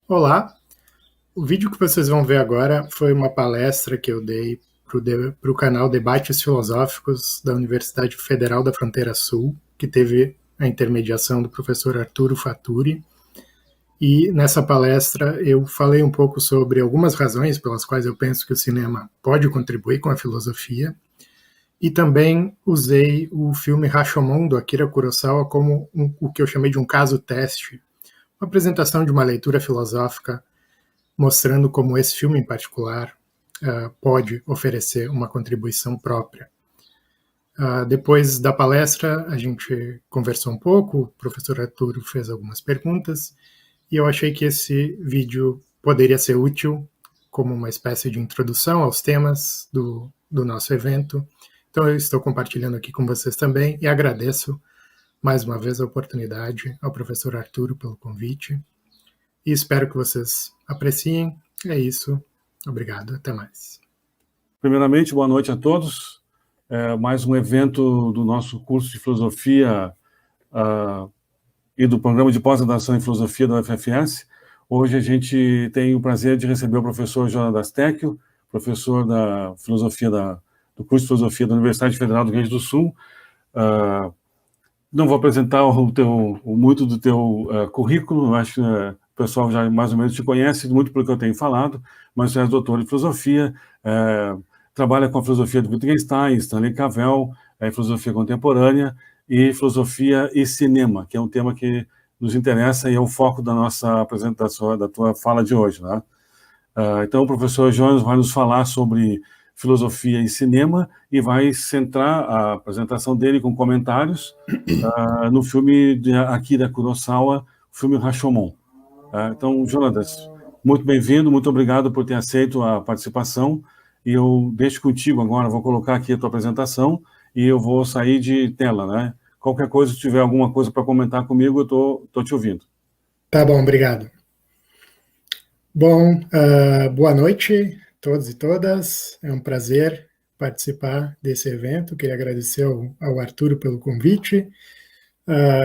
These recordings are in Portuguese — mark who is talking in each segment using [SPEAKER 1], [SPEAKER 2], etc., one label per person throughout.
[SPEAKER 1] Olá, o vídeo que vocês vão ver agora foi uma palestra que eu dei para o canal Debates Filosóficos da Universidade Federal da Fronteira Sul, que teve a intermediação do professor Arturo Faturi. E nessa palestra eu falei um pouco sobre algumas razões pelas quais eu penso que o cinema pode contribuir com a filosofia, e também usei o filme Rashomon, do Akira Kurosawa, como o que eu chamei de um caso teste, uma apresentação de uma leitura filosófica mostrando como esse filme em particular pode oferecer uma contribuição própria. Depois da palestra, a gente conversou um pouco, o professor Arturo fez algumas perguntas, e eu achei que esse vídeo poderia ser útil como uma espécie de introdução aos temas do nosso evento. Então eu estou compartilhando aqui com vocês também, e agradeço mais uma vez a oportunidade ao professor Arturo pelo convite, e espero que vocês apreciem. É isso. Obrigado. Até mais.
[SPEAKER 2] Primeiramente, boa noite a todos. Mais um evento do nosso curso de filosofia e do programa de pós-graduação em filosofia da UFFS. Hoje a gente tem o prazer de receber o professor Jonas Tecchio, professor da filosofia do curso de filosofia da Universidade Federal do Rio Grande do Sul. Não vou apresentar muito do teu currículo, eu acho que o pessoal já mais ou menos te conhece, muito pelo que eu tenho falado, mas você é doutor em filosofia, trabalha com a filosofia de Wittgenstein, Stanley Cavell, filosofia contemporânea e filosofia e cinema, que é um tema que nos interessa e é o foco da nossa apresentação, da tua fala de hoje, né? Então o professor Jonas vai nos falar sobre filosofia e cinema e vai centrar a apresentação dele com comentários no filme de Akira Kurosawa, o filme Rashomon. Então, Jonas, muito bem-vindo, muito obrigado por ter aceito a participação, e eu deixo contigo agora, vou colocar aqui a tua apresentação e eu vou sair de tela, né? Qualquer coisa, se tiver alguma coisa para comentar comigo, eu tô te ouvindo.
[SPEAKER 1] Tá bom, obrigado. Bom, boa noite a todos e todas. É um prazer participar desse evento. Queria agradecer ao Arturo pelo convite.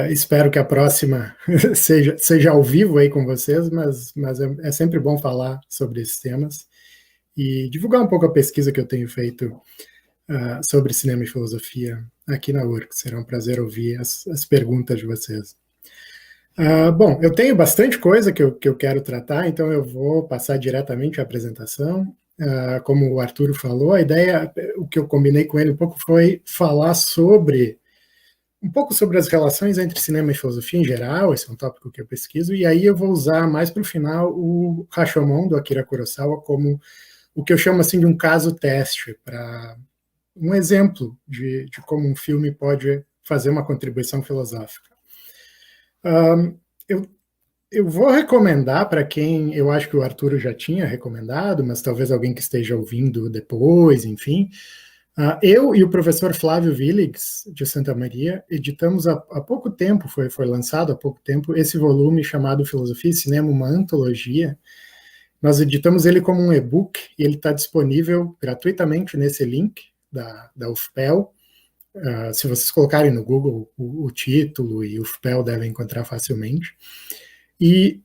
[SPEAKER 1] Espero que a próxima seja ao vivo aí com vocês, mas é sempre bom falar sobre esses temas e divulgar um pouco a pesquisa que eu tenho feito sobre cinema e filosofia aqui na URC. Será um prazer ouvir as perguntas de vocês. Bom, eu tenho bastante coisa que eu quero tratar, então eu vou passar diretamente à apresentação. Como o Arturo falou, a ideia, o que eu combinei com ele um pouco foi falar um pouco sobre as relações entre cinema e filosofia em geral. Esse é um tópico que eu pesquiso, e aí eu vou usar mais para o final o Rashomon, do Akira Kurosawa, como o que eu chamo assim de um caso teste, para um exemplo de como um filme pode fazer uma contribuição filosófica. Eu vou recomendar para quem, eu acho que o Arturo já tinha recomendado, mas talvez alguém que esteja ouvindo depois, enfim. Eu e o professor Flávio Willigs, de Santa Maria, editamos há pouco tempo, foi lançado há pouco tempo, esse volume chamado Filosofia e Cinema, uma antologia. Nós editamos ele como um e-book e ele está disponível gratuitamente nesse link da UFPEL. Se vocês colocarem no Google o título e UFPEL devem encontrar facilmente. E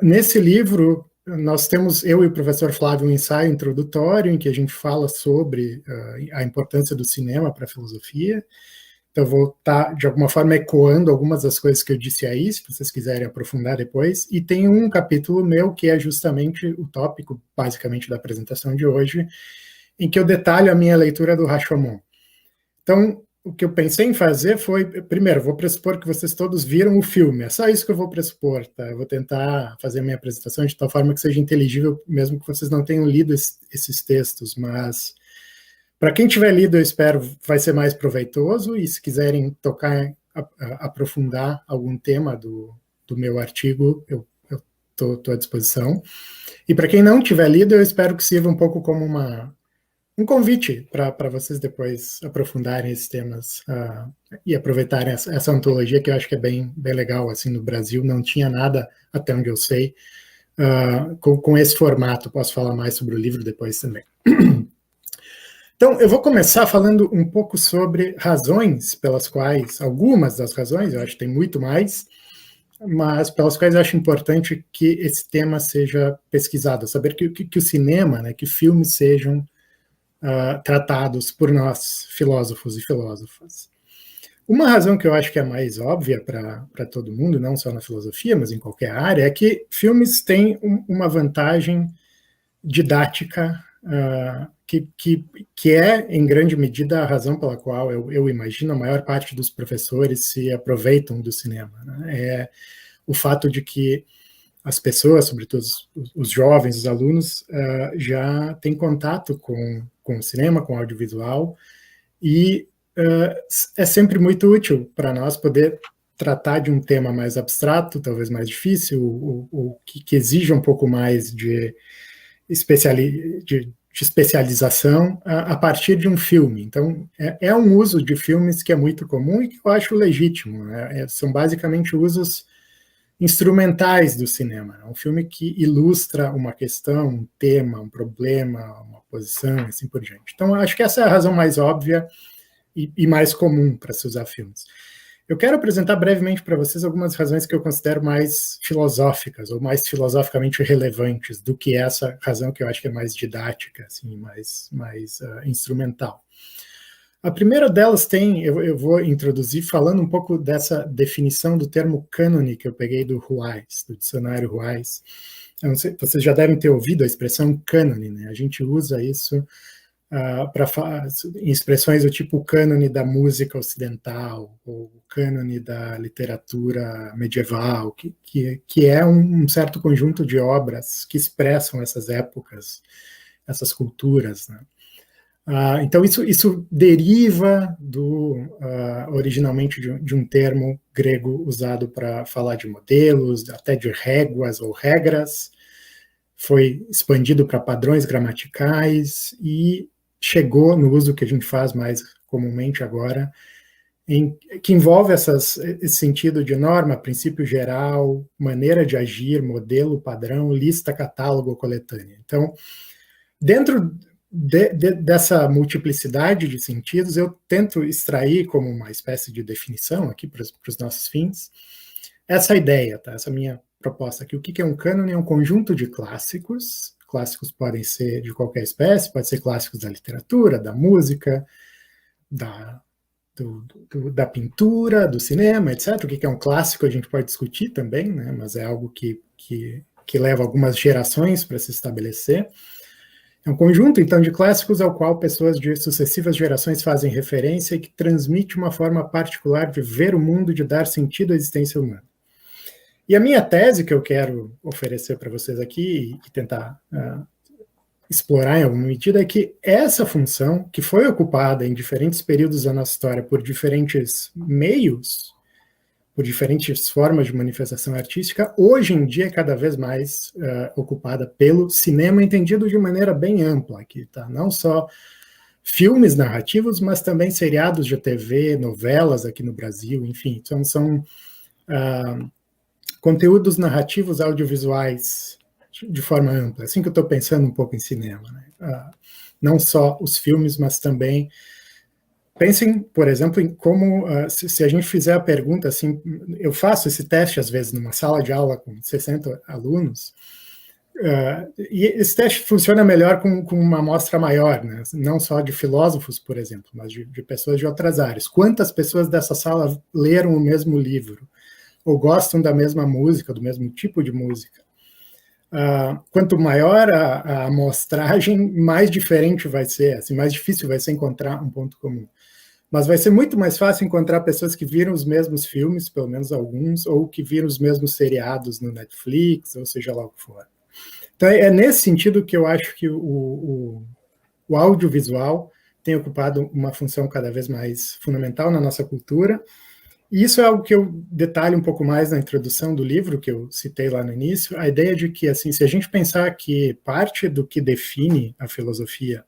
[SPEAKER 1] nesse livro nós temos, eu e o professor Flávio, um ensaio introdutório em que a gente fala sobre a importância do cinema para a filosofia. Então eu vou estar, de alguma forma, ecoando algumas das coisas que eu disse aí, se vocês quiserem aprofundar depois. E tem um capítulo meu que é justamente o tópico, basicamente, da apresentação de hoje, em que eu detalho a minha leitura do Rashomon. Então, o que eu pensei em fazer foi, primeiro, vou pressupor que vocês todos viram o filme, é só isso que eu vou pressupor, tá? Eu vou tentar fazer a minha apresentação de tal forma que seja inteligível, mesmo que vocês não tenham lido esses textos, mas para quem tiver lido, eu espero, vai ser mais proveitoso, e se quiserem tocar, aprofundar algum tema do meu artigo, eu estou à disposição. E para quem não tiver lido, eu espero que sirva um pouco como um convite para vocês depois aprofundarem esses temas e aproveitarem essa antologia, que eu acho que é bem legal. Assim, no Brasil não tinha nada, até onde eu sei, com esse formato. Posso falar mais sobre o livro depois também. Então, eu vou começar falando um pouco sobre razões pelas quais, algumas das razões, eu acho que tem muito mais, mas pelas quais eu acho importante que esse tema seja pesquisado, saber que o cinema, né, que filmes sejam tratados por nós, filósofos e filósofas. Uma razão que eu acho que é mais óbvia para todo mundo, não só na filosofia, mas em qualquer área, é que filmes têm uma vantagem didática que é, em grande medida, a razão pela qual eu imagino a maior parte dos professores se aproveitam do cinema. Né? É o fato de que as pessoas, sobretudo os jovens, os alunos, já têm contato com o cinema, com o audiovisual, e é sempre muito útil para nós poder tratar de um tema mais abstrato, talvez mais difícil, ou que exija um pouco mais de especialização a partir de um filme. Então, é um uso de filmes que é muito comum e que eu acho legítimo. Né? São basicamente usos instrumentais do cinema. Um filme que ilustra uma questão, um tema, um problema, uma posição, assim por diante. Então, acho que essa é a razão mais óbvia e mais comum para se usar filmes. Eu quero apresentar brevemente para vocês algumas razões que eu considero mais filosóficas, ou mais filosoficamente relevantes, do que essa razão que eu acho que é mais didática, assim, mais instrumental. A primeira delas eu vou introduzir falando um pouco dessa definição do termo cânone que eu peguei do Ruais, do dicionário Ruais. Vocês já devem ter ouvido a expressão cânone, né? A gente usa isso em expressões do tipo o cânone da música ocidental, ou o cânone da literatura medieval, que é um certo conjunto de obras que expressam essas épocas, essas culturas, né? Então, isso deriva originalmente de um termo grego usado para falar de modelos, até de réguas ou regras, foi expandido para padrões gramaticais e chegou no uso que a gente faz mais comumente agora, que envolve esse sentido de norma, princípio geral, maneira de agir, modelo, padrão, lista, catálogo, coletânea. Então, dentro dessa multiplicidade de sentidos, eu tento extrair como uma espécie de definição aqui para os nossos fins, essa ideia, tá? Essa minha proposta aqui. O que é um cânone? É um conjunto de clássicos. Clássicos podem ser de qualquer espécie, pode ser clássicos da literatura, da música, da pintura, do cinema, etc. O que é um clássico a gente pode discutir também, né? Mas é algo que leva algumas gerações para se estabelecer. É um conjunto, então, de clássicos ao qual pessoas de sucessivas gerações fazem referência e que transmite uma forma particular de ver o mundo, de dar sentido à existência humana. E a minha tese que eu quero oferecer para vocês aqui e tentar explorar em alguma medida é que essa função, que foi ocupada em diferentes períodos da nossa história por diferentes meios, por diferentes formas de manifestação artística, hoje em dia é cada vez mais ocupada pelo cinema, entendido de maneira bem ampla aqui, tá? Não só filmes narrativos, mas também seriados de TV, novelas aqui no Brasil, enfim, são conteúdos narrativos audiovisuais de forma ampla, assim que eu estou pensando um pouco em cinema, né? Não só os filmes, mas também pensem, por exemplo, em como, se a gente fizer a pergunta, assim, eu faço esse teste às vezes numa sala de aula com 60 alunos, e esse teste funciona melhor com uma amostra maior, né? Não só de filósofos, por exemplo, mas de pessoas de outras áreas. Quantas pessoas dessa sala leram o mesmo livro? Ou gostam da mesma música, do mesmo tipo de música? Quanto maior a amostragem, mais diferente vai ser, assim, mais difícil vai ser encontrar um ponto comum. Mas vai ser muito mais fácil encontrar pessoas que viram os mesmos filmes, pelo menos alguns, ou que viram os mesmos seriados no Netflix, ou seja lá o que for. Então, é nesse sentido que eu acho que o audiovisual tem ocupado uma função cada vez mais fundamental na nossa cultura. E isso é algo que eu detalho um pouco mais na introdução do livro, que eu citei lá no início, a ideia de que, assim, se a gente pensar que parte do que define a filosofia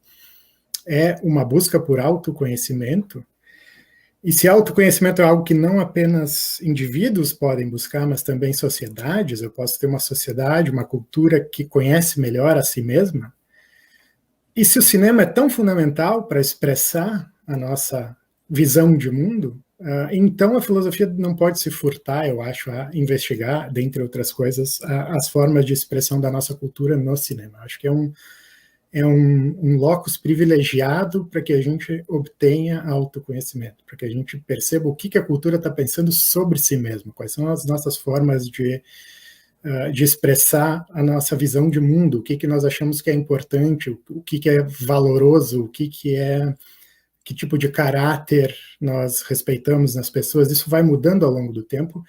[SPEAKER 1] é uma busca por autoconhecimento, e se autoconhecimento é algo que não apenas indivíduos podem buscar, mas também sociedades, eu posso ter uma sociedade, uma cultura que conhece melhor a si mesma, e se o cinema é tão fundamental para expressar a nossa visão de mundo, Então a filosofia não pode se furtar, eu acho, a investigar, dentre outras coisas, as formas de expressão da nossa cultura no cinema. Acho que é um locus privilegiado para que a gente obtenha autoconhecimento, para que a gente perceba o que a cultura está pensando sobre si mesma, quais são as nossas formas de expressar a nossa visão de mundo, o que nós achamos que é importante, o que é valoroso, que tipo de caráter nós respeitamos nas pessoas. Isso vai mudando ao longo do tempo.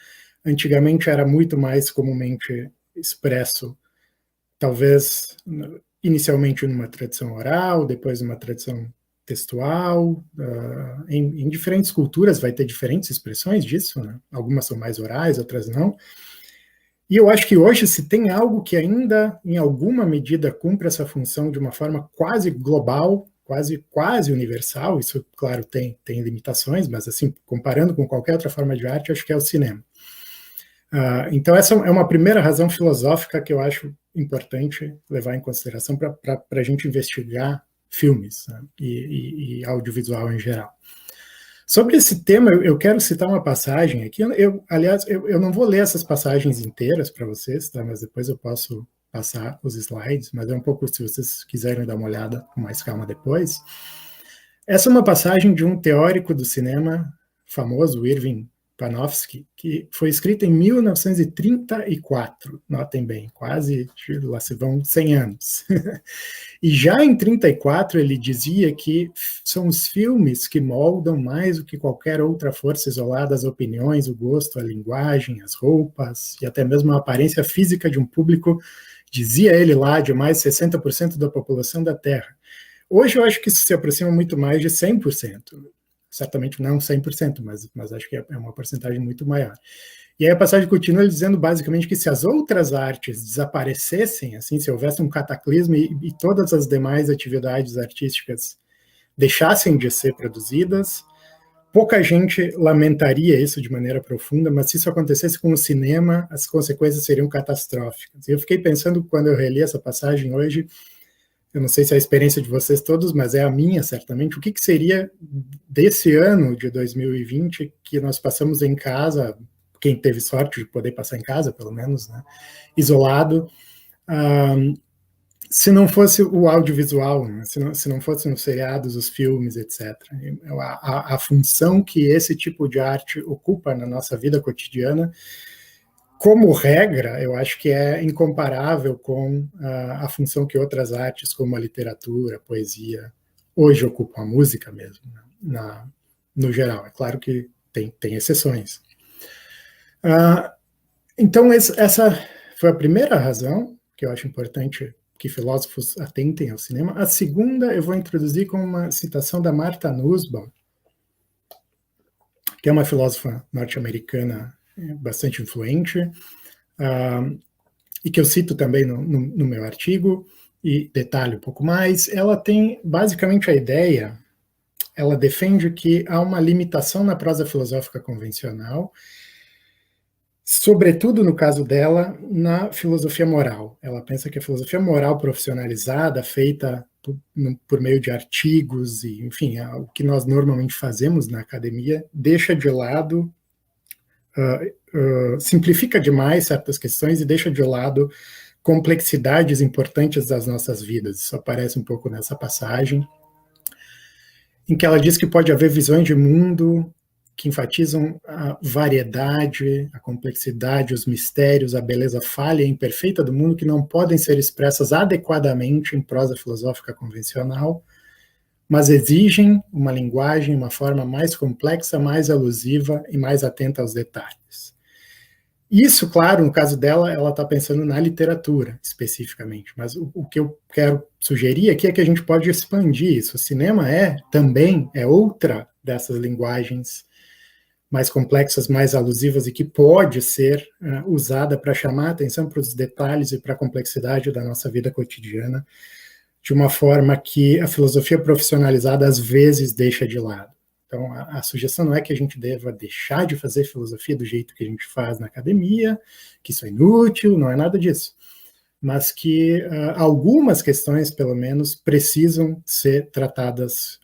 [SPEAKER 1] Antigamente era muito mais comumente expresso, talvez inicialmente numa tradição oral, depois numa tradição textual. Em diferentes culturas vai ter diferentes expressões disso, né? Algumas são mais orais, outras não. E eu acho que hoje, se tem algo que ainda, em alguma medida, cumpre essa função de uma forma quase global, quase universal, isso, claro, tem limitações, mas, assim, comparando com qualquer outra forma de arte, acho que é o cinema. Então, essa é uma primeira razão filosófica que eu acho importante levar em consideração para a gente investigar filmes, né, e audiovisual em geral. Sobre esse tema, eu quero citar uma passagem aqui. Aliás, eu não vou ler essas passagens inteiras para vocês, tá? Mas depois eu posso passar os slides, mas é um pouco, se vocês quiserem dar uma olhada com mais calma depois. Essa é uma passagem de um teórico do cinema famoso, Irving Panofsky, que foi escrita em 1934, notem bem, quase, lá se vão 100 anos. E já em 1934 ele dizia que são os filmes que moldam mais do que qualquer outra força isolada as opiniões, o gosto, a linguagem, as roupas e até mesmo a aparência física de um público, dizia ele lá, de mais de 60% da população da Terra. Hoje eu acho que isso se aproxima muito mais de 100%. Certamente não 100%, mas acho que é uma porcentagem muito maior. E aí a passagem continua dizendo basicamente que se as outras artes desaparecessem, assim, se houvesse um cataclismo e todas as demais atividades artísticas deixassem de ser produzidas, pouca gente lamentaria isso de maneira profunda, mas se isso acontecesse com o cinema, as consequências seriam catastróficas. E eu fiquei pensando, quando eu reli essa passagem hoje, eu não sei se é a experiência de vocês todos, mas é a minha, certamente, o que seria desse ano de 2020 que nós passamos em casa, quem teve sorte de poder passar em casa, pelo menos, né, isolado, se não fosse o audiovisual, né, se não fossem os seriados, os filmes, etc. A função que esse tipo de arte ocupa na nossa vida cotidiana, como regra, eu acho que é incomparável com a função que outras artes, como a literatura, a poesia, hoje ocupam, a música mesmo, né, no geral. É claro que tem exceções. Então, essa foi a primeira razão que eu acho importante que filósofos atentem ao cinema. A segunda eu vou introduzir com uma citação da Martha Nussbaum, que é uma filósofa norte-americana bastante influente, e que eu cito também no meu artigo, e detalho um pouco mais. Ela tem basicamente a ideia, ela defende que há uma limitação na prosa filosófica convencional, sobretudo no caso dela, na filosofia moral. Ela pensa que a filosofia moral profissionalizada, feita por meio de artigos, e, enfim, o que nós normalmente fazemos na academia, deixa de lado, simplifica demais certas questões e deixa de lado complexidades importantes das nossas vidas. Isso aparece um pouco nessa passagem, em que ela diz que pode haver visões de mundo que enfatizam a variedade, a complexidade, os mistérios, a beleza falha e imperfeita do mundo, que não podem ser expressas adequadamente em prosa filosófica convencional, mas exigem uma linguagem, uma forma mais complexa, mais alusiva e mais atenta aos detalhes. Isso, claro, no caso dela, ela está pensando na literatura, especificamente, mas o que eu quero sugerir aqui é que a gente pode expandir isso. O cinema também é outra dessas linguagens mais complexas, mais alusivas, e que pode ser usada para chamar a atenção para os detalhes e para a complexidade da nossa vida cotidiana, de uma forma que a filosofia profissionalizada às vezes deixa de lado. Então, a sugestão não é que a gente deva deixar de fazer filosofia do jeito que a gente faz na academia, que isso é inútil, não é nada disso. mas que algumas questões, pelo menos, precisam ser tratadas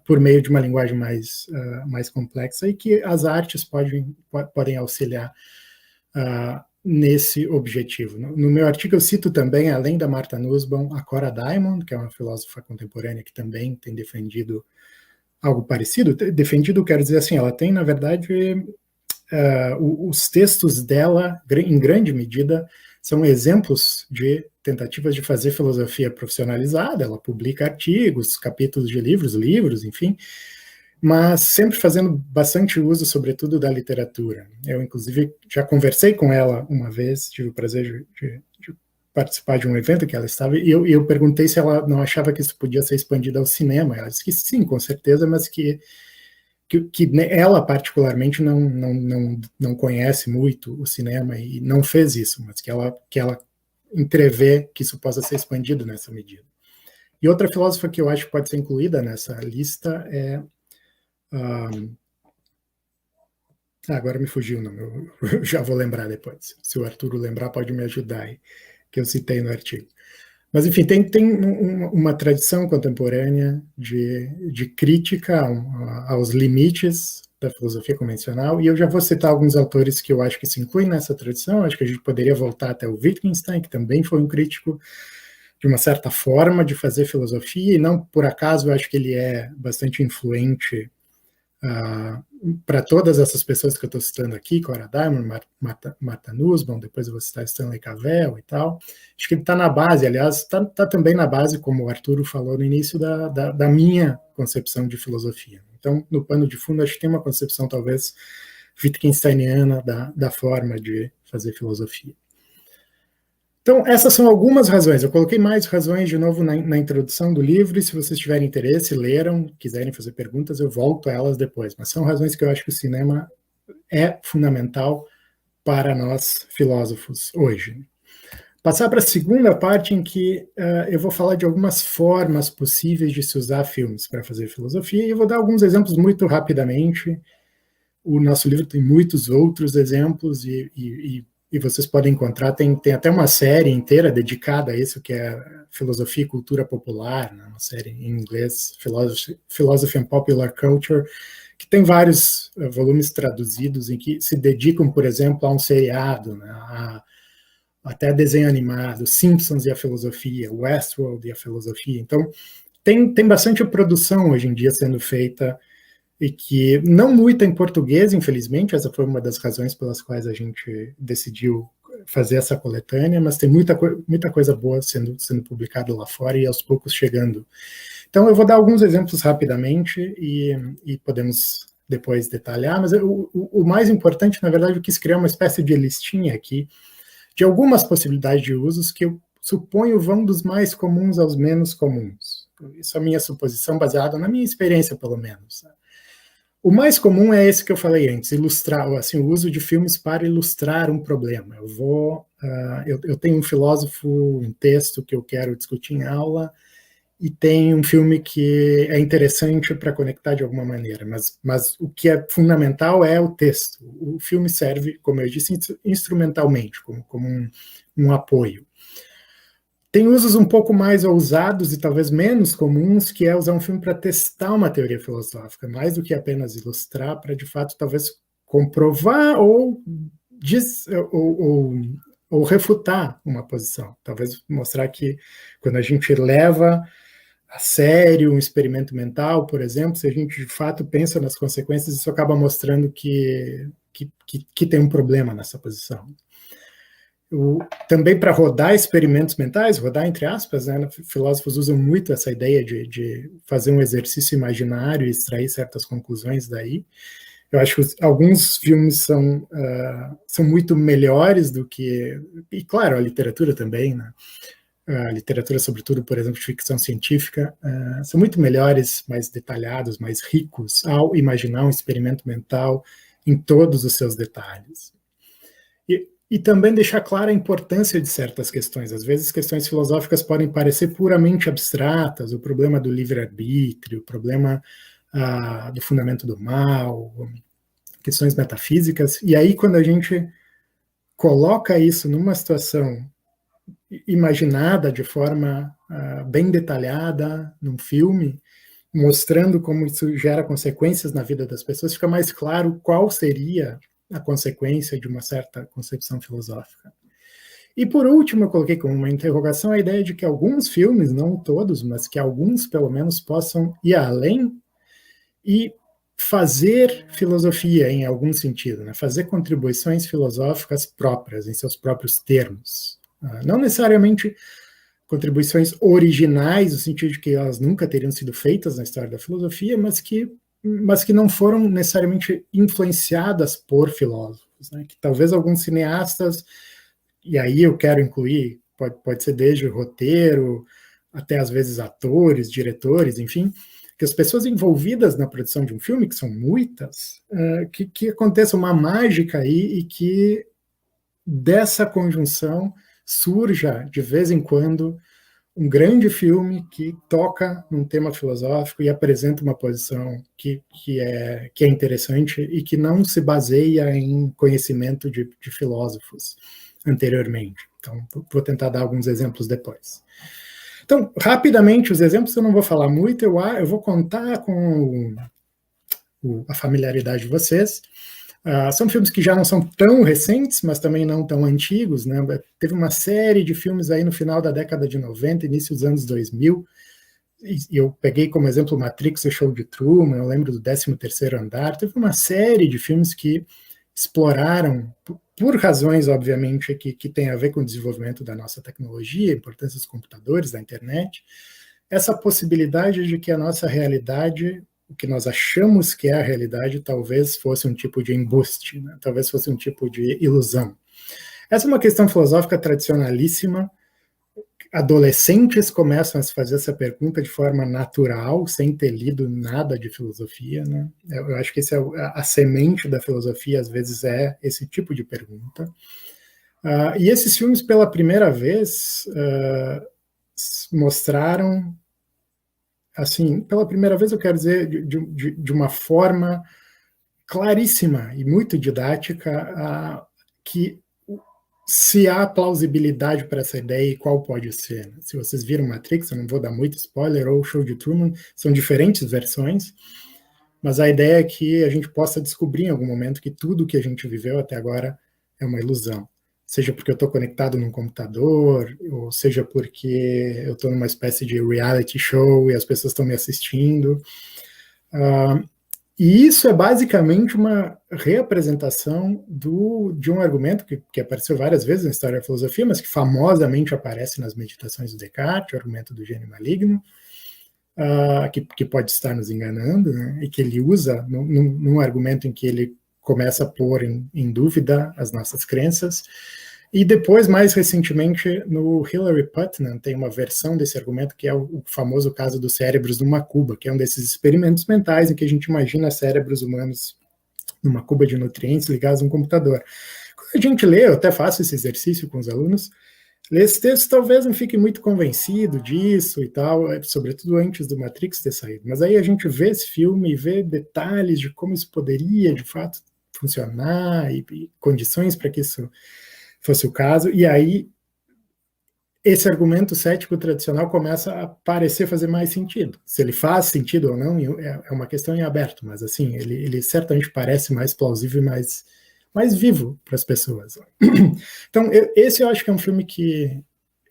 [SPEAKER 1] por meio de uma linguagem mais complexa e que as artes podem auxiliar nesse objetivo. No meu artigo eu cito também, além da Martha Nussbaum, a Cora Diamond, que é uma filósofa contemporânea que também tem defendido algo parecido. Defendido, quero dizer assim, ela tem, na verdade, os textos dela, em grande medida, são exemplos de tentativas de fazer filosofia profissionalizada. Ela publica artigos, capítulos de livros, enfim, mas sempre fazendo bastante uso, sobretudo, da literatura. Eu, inclusive, já conversei com ela uma vez, tive o prazer de participar de um evento que ela estava, e eu perguntei se ela não achava que isso podia ser expandido ao cinema. Ela disse que sim, com certeza, mas que ela particularmente não conhece muito o cinema e não fez isso, mas que ela entrevê que isso possa ser expandido nessa medida. E outra filósofa que eu acho que pode ser incluída nessa lista é... agora me fugiu o nome, eu já vou lembrar depois. Se o Arturo lembrar, pode me ajudar aí, que eu citei no artigo. Mas, enfim, tem uma tradição contemporânea de crítica aos limites da filosofia convencional, e eu já vou citar alguns autores que eu acho que se incluem nessa tradição. Acho que a gente poderia voltar até o Wittgenstein, que também foi um crítico de uma certa forma de fazer filosofia, e não por acaso eu acho que ele é bastante influente para todas essas pessoas que eu estou citando aqui, Cora Diamond, Martha Nussbaum, depois eu vou citar Stanley Cavell e tal. Acho que ele está na base, aliás, está também na base, como o Arturo falou no início, da minha concepção de filosofia. Então, no pano de fundo, acho que tem uma concepção talvez Wittgensteiniana da forma de fazer filosofia. Então, essas são algumas razões. Eu coloquei mais razões, de novo, na introdução do livro, e se vocês tiverem interesse, leram, quiserem fazer perguntas, eu volto a elas depois. Mas são razões que eu acho que o cinema é fundamental para nós, filósofos, hoje. Passar para a segunda parte, em que eu vou falar de algumas formas possíveis de se usar filmes para fazer filosofia, e eu vou dar alguns exemplos muito rapidamente. O nosso livro tem muitos outros exemplos, e vocês podem encontrar, tem até uma série inteira dedicada a isso, que é Filosofia e Cultura Popular, né? Uma série em inglês, Philosophy and Popular Culture, que tem vários volumes traduzidos em que se dedicam, por exemplo, a um seriado, né? Até a desenho animado, Simpsons e a filosofia, Westworld e a filosofia. Então, tem bastante produção hoje em dia sendo feita, e que não muito em português, infelizmente. Essa foi uma das razões pelas quais a gente decidiu fazer essa coletânea, mas tem muita coisa boa sendo publicada lá fora e aos poucos chegando. Então eu vou dar alguns exemplos rapidamente e podemos depois detalhar, mas o mais importante, na verdade, eu quis criar uma espécie de listinha aqui de algumas possibilidades de usos que eu suponho vão dos mais comuns aos menos comuns. Isso é a minha suposição, baseada na minha experiência, pelo menos. O mais comum é esse que eu falei antes, ilustrar, assim, o uso de filmes para ilustrar um problema. Eu tenho um filósofo, um texto que eu quero discutir em aula, e tem um filme que é interessante para conectar de alguma maneira, mas o que é fundamental é o texto. O filme serve, como eu disse, instrumentalmente, como um apoio. Tem usos um pouco mais ousados e talvez menos comuns, que é usar um filme para testar uma teoria filosófica, mais do que apenas ilustrar, para de fato talvez comprovar ou refutar uma posição. Talvez mostrar que quando a gente leva a sério um experimento mental, por exemplo, se a gente de fato pensa nas consequências, isso acaba mostrando que tem um problema nessa posição. Também para rodar experimentos mentais, rodar entre aspas, né, filósofos usam muito essa ideia de fazer um exercício imaginário e extrair certas conclusões daí. Eu acho que alguns filmes são muito melhores do que... E, claro, a literatura também, né? A literatura, sobretudo, por exemplo, de ficção científica, são muito melhores, mais detalhados, mais ricos ao imaginar um experimento mental em todos os seus detalhes. E também deixar clara a importância de certas questões. Às vezes, questões filosóficas podem parecer puramente abstratas, o problema do livre-arbítrio, o problema do fundamento do mal, questões metafísicas. E aí, quando a gente coloca isso numa situação imaginada de forma bem detalhada num filme, mostrando como isso gera consequências na vida das pessoas, fica mais claro qual seria a consequência de uma certa concepção filosófica. E por último, eu coloquei como uma interrogação a ideia de que alguns filmes, não todos, mas que alguns pelo menos possam ir além e fazer filosofia em algum sentido, né? Fazer contribuições filosóficas próprias, em seus próprios termos. Não necessariamente contribuições originais, no sentido de que elas nunca teriam sido feitas na história da filosofia, mas que não foram necessariamente influenciadas por filósofos, né? Que talvez alguns cineastas, e aí eu quero incluir, pode ser desde o roteiro, até às vezes atores, diretores, enfim, que as pessoas envolvidas na produção de um filme, que são muitas, que aconteça uma mágica aí e que dessa conjunção surja, de vez em quando, um grande filme que toca num tema filosófico e apresenta uma posição que é interessante e que não se baseia em conhecimento de filósofos anteriormente. Então, vou tentar dar alguns exemplos depois. Então, rapidamente, os exemplos eu não vou falar muito, eu vou contar com a familiaridade de vocês. São filmes que já não são tão recentes, mas também não tão antigos, né? Teve uma série de filmes aí no final da década de 90, início dos anos 2000, e eu peguei como exemplo Matrix, o Show de Truman, eu lembro do 13º Andar, teve uma série de filmes que exploraram, por razões, obviamente, que tem a ver com o desenvolvimento da nossa tecnologia, a importância dos computadores, da internet, essa possibilidade de que a nossa realidade, o que nós achamos que é a realidade, talvez fosse um tipo de embuste, né? Talvez fosse um tipo de ilusão. Essa é uma questão filosófica tradicionalíssima. Adolescentes começam a se fazer essa pergunta de forma natural, sem ter lido nada de filosofia, né? Eu acho que esse é a semente da filosofia, às vezes, é esse tipo de pergunta. E esses filmes, pela primeira vez, mostraram, assim, pela primeira vez, eu quero dizer, de uma forma claríssima e muito didática, que se há plausibilidade para essa ideia e qual pode ser. Né? Se vocês viram Matrix, eu não vou dar muito spoiler, ou o Show de Truman, são diferentes versões, mas a ideia é que a gente possa descobrir em algum momento que tudo que a gente viveu até agora é uma ilusão. Seja porque eu estou conectado num computador, ou seja porque eu estou numa espécie de reality show e as pessoas estão me assistindo. E isso é basicamente uma reapresentação de um argumento que apareceu várias vezes na história da filosofia, mas que famosamente aparece nas meditações do Descartes, o argumento do gênio maligno, que pode estar nos enganando, né, e que ele usa num argumento em que ele começa a pôr em dúvida as nossas crenças. E depois, mais recentemente, no Hilary Putnam, tem uma versão desse argumento que é o famoso caso dos cérebros numa cuba, que é um desses experimentos mentais em que a gente imagina cérebros humanos numa cuba de nutrientes ligados a um computador. Quando a gente lê, eu até faço esse exercício com os alunos, lê esse texto, talvez não fique muito convencido disso e tal, sobretudo antes do Matrix ter saído. Mas aí a gente vê esse filme e vê detalhes de como isso poderia, de fato, funcionar e condições para que isso fosse o caso, e aí esse argumento cético tradicional começa a parecer fazer mais sentido. Se ele faz sentido ou não, é uma questão em aberto, mas assim, ele certamente parece mais plausível e mais vivo para as pessoas. Então, esse eu acho que é um filme que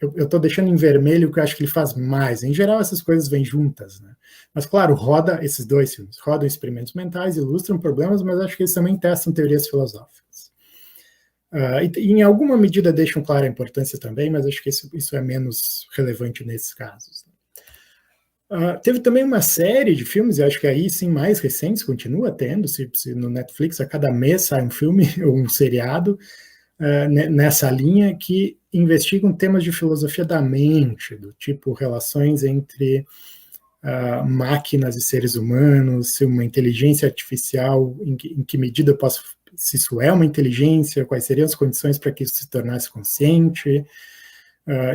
[SPEAKER 1] eu estou deixando em vermelho, porque eu acho que ele faz mais. Em geral, essas coisas vêm juntas, né? Mas, claro, roda esses dois filmes, rodam experimentos mentais, ilustram problemas, mas acho que eles também testam teorias filosóficas. E em alguma medida deixam clara a importância também, mas acho que isso é menos relevante nesses casos. Teve também uma série de filmes, e acho que aí sim mais recentes, continua tendo, se no Netflix a cada mês sai um filme ou um seriado nessa linha, que investigam temas de filosofia da mente, do tipo relações entre máquinas e seres humanos, se uma inteligência artificial, em que medida eu posso, se isso é uma inteligência, quais seriam as condições para que isso se tornasse consciente,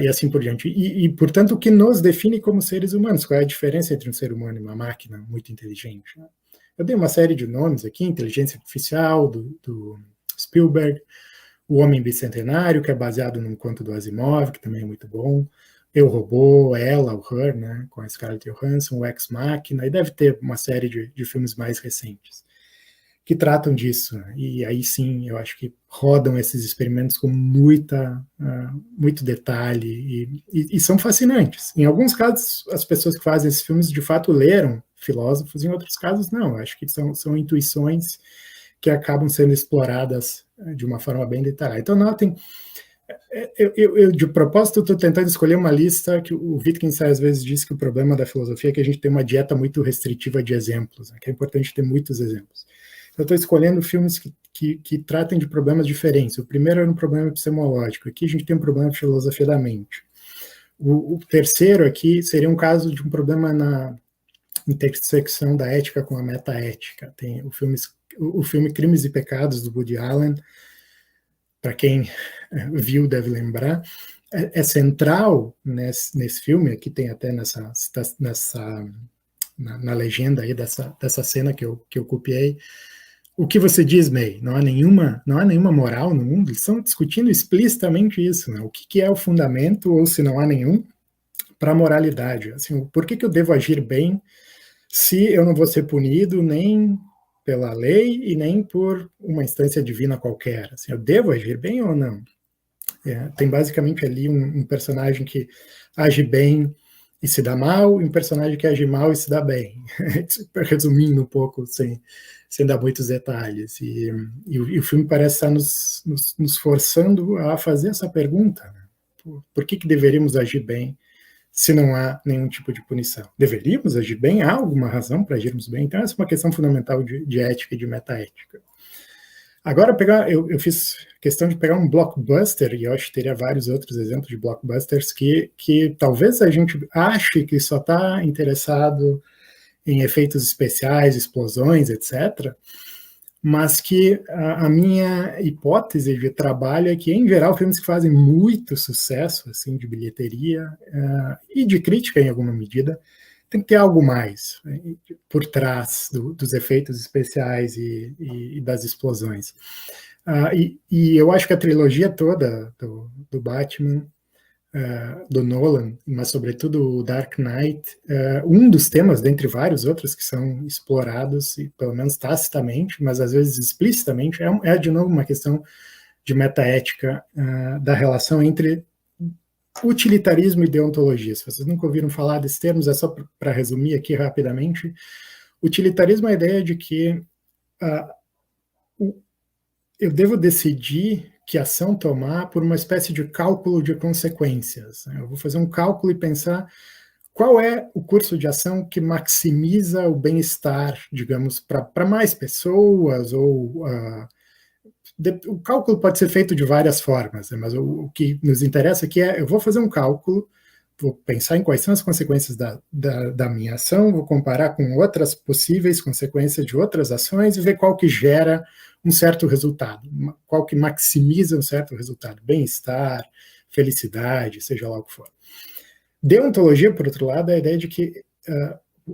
[SPEAKER 1] e assim por diante. E, portanto, o que nos define como seres humanos, qual é a diferença entre um ser humano e uma máquina muito inteligente. Né? Eu dei uma série de nomes aqui, inteligência artificial, do Spielberg, O Homem Bicentenário, que é baseado num conto do Asimov, que também é muito bom. Eu, Robô, Ela, o Her, né, com a Scarlett Johansson, o Ex Machina, e deve ter uma série de filmes mais recentes que tratam disso. Né? E aí sim, eu acho que rodam esses experimentos com muito detalhe e são fascinantes. Em alguns casos, as pessoas que fazem esses filmes de fato leram filósofos, em outros casos não. Eu acho que são intuições que acabam sendo exploradas de uma forma bem detalhada. Então, notem, eu de propósito estou tentando escolher uma lista que o Wittgenstein às vezes diz que o problema da filosofia é que a gente tem uma dieta muito restritiva de exemplos, né, que é importante ter muitos exemplos. Eu estou escolhendo filmes que tratem de problemas diferentes. O primeiro era um problema epistemológico. Aqui a gente tem um problema de filosofia da mente. O terceiro aqui seria um caso de um problema na intersecção da ética com a metaética. Tem o filme Crimes e Pecados, do Woody Allen, para quem viu deve lembrar, é central nesse filme, aqui tem até na legenda aí dessa cena que eu copiei. O que você diz, May? Não há nenhuma moral no mundo? Eles estão discutindo explicitamente isso, né? O que é o fundamento, ou se não há nenhum, para a moralidade. Assim, por que eu devo agir bem se eu não vou ser punido nem pela lei e nem por uma instância divina qualquer? Assim, eu devo agir bem ou não? Tem basicamente ali um personagem que age bem e se dá mal, e um personagem que age mal e se dá bem. Resumindo um pouco, sem dar muitos detalhes. E o filme parece estar nos forçando a fazer essa pergunta. Né? Por que deveríamos agir bem se não há nenhum tipo de punição? Deveríamos agir bem? Há alguma razão para agirmos bem? Então, essa é uma questão fundamental de ética e de metaética. Agora, eu fiz questão de pegar um blockbuster, e eu acho que teria vários outros exemplos de blockbusters que talvez a gente ache que só está interessado em efeitos especiais, explosões, etc., mas que a minha hipótese de trabalho é que, em geral, filmes que fazem muito sucesso, assim, de bilheteria e de crítica, em alguma medida, tem que ter algo mais, né, por trás dos efeitos especiais e das explosões. E eu acho que a trilogia toda do Batman, do Nolan, mas sobretudo o Dark Knight, um dos temas, dentre vários outros que são explorados, e pelo menos tacitamente, mas às vezes explicitamente, é de novo uma questão de metaética da relação entre utilitarismo e deontologia. Se vocês nunca ouviram falar desses termos, é só para resumir aqui rapidamente. Utilitarismo é a ideia de que eu devo decidir que ação tomar por uma espécie de cálculo de consequências. Eu vou fazer um cálculo e pensar qual é o curso de ação que maximiza o bem-estar, digamos, para mais pessoas, ou o cálculo pode ser feito de várias formas, né? Mas o que nos interessa aqui eu vou fazer um cálculo, vou pensar em quais são as consequências da minha ação, vou comparar com outras possíveis consequências de outras ações e ver qual que gera um certo resultado, qual que maximiza um certo resultado, bem-estar, felicidade, seja lá o que for. Deontologia, por outro lado, é a ideia de que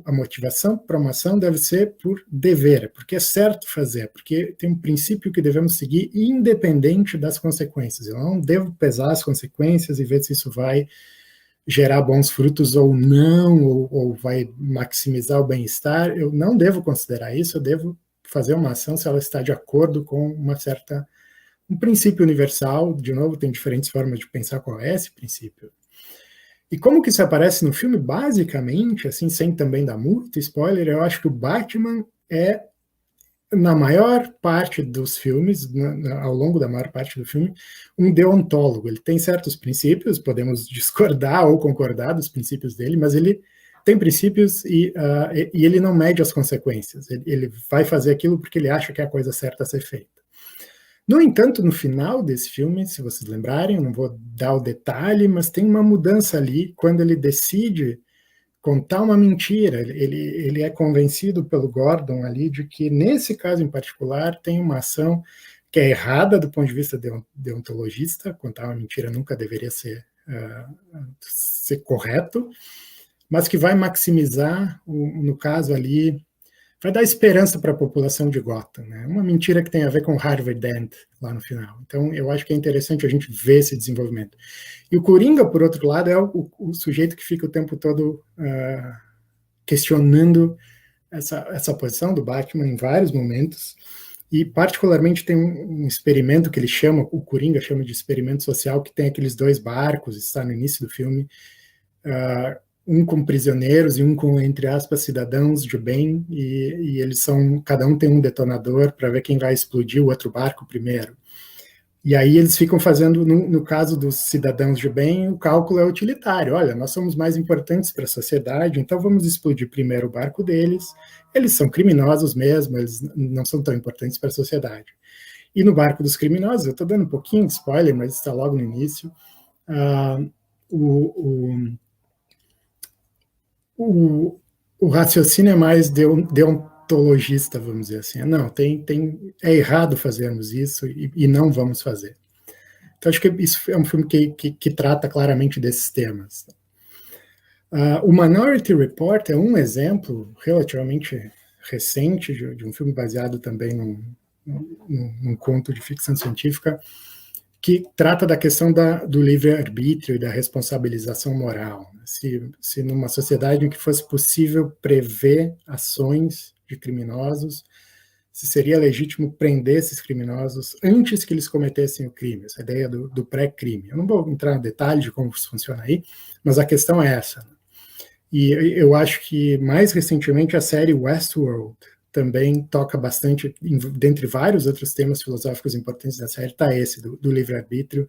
[SPEAKER 1] a motivação para uma ação deve ser por dever, porque é certo fazer, porque tem um princípio que devemos seguir independente das consequências. Eu não devo pesar as consequências e ver se isso vai gerar bons frutos ou não, ou vai maximizar o bem-estar. Eu não devo considerar isso, eu devo fazer uma ação se ela está de acordo com um princípio universal. De novo, tem diferentes formas de pensar qual é esse princípio. E como que isso aparece no filme? Basicamente, assim, sem também dar muito spoiler, eu acho que o Batman é, na maior parte dos filmes, ao longo da maior parte do filme, um deontólogo. Ele tem certos princípios, podemos discordar ou concordar dos princípios dele, mas ele tem princípios e ele não mede as consequências. Ele vai fazer aquilo porque ele acha que é a coisa certa a ser feita. No entanto, no final desse filme, se vocês lembrarem, eu não vou dar o detalhe, mas tem uma mudança ali quando ele decide contar uma mentira. Ele é convencido pelo Gordon ali de que, nesse caso em particular, tem uma ação que é errada do ponto de vista deontologista. Contar uma mentira nunca deveria ser correto, mas que vai maximizar, no caso ali, vai dar esperança para a população de Gotham, né? Uma mentira que tem a ver com Harvey Dent lá no final. Então, eu acho que é interessante a gente ver esse desenvolvimento. E o Coringa, por outro lado, é o sujeito que fica o tempo todo questionando essa posição do Batman em vários momentos. E, particularmente, tem um experimento que ele chama, o Coringa chama de experimento social, que tem aqueles 2 barcos, está no início do filme, um com prisioneiros e um com, entre aspas, cidadãos de bem, e eles cada um tem um detonador para ver quem vai explodir o outro barco primeiro. E aí eles ficam fazendo, no caso dos cidadãos de bem, o cálculo é utilitário. Olha, nós somos mais importantes para a sociedade, então vamos explodir primeiro o barco deles. Eles são criminosos mesmo, eles não são tão importantes para a sociedade. E no barco dos criminosos, eu estou dando um pouquinho de spoiler, mas está logo no início, o raciocínio é mais deontologista, vamos dizer assim. Não, é errado fazermos isso e não vamos fazer. Então, acho que isso é um filme que trata claramente desses temas. O Minority Report é um exemplo relativamente recente de um filme baseado também num conto de ficção científica que trata da questão do livre-arbítrio e da responsabilização moral. Se numa sociedade em que fosse possível prever ações de criminosos, se seria legítimo prender esses criminosos antes que eles cometessem o crime, essa ideia do pré-crime. Eu não vou entrar no detalhe de como isso funciona aí, mas a questão é essa. E eu acho que, mais recentemente, a série Westworld também toca bastante, dentre vários outros temas filosóficos importantes da série, está esse, do livre-arbítrio,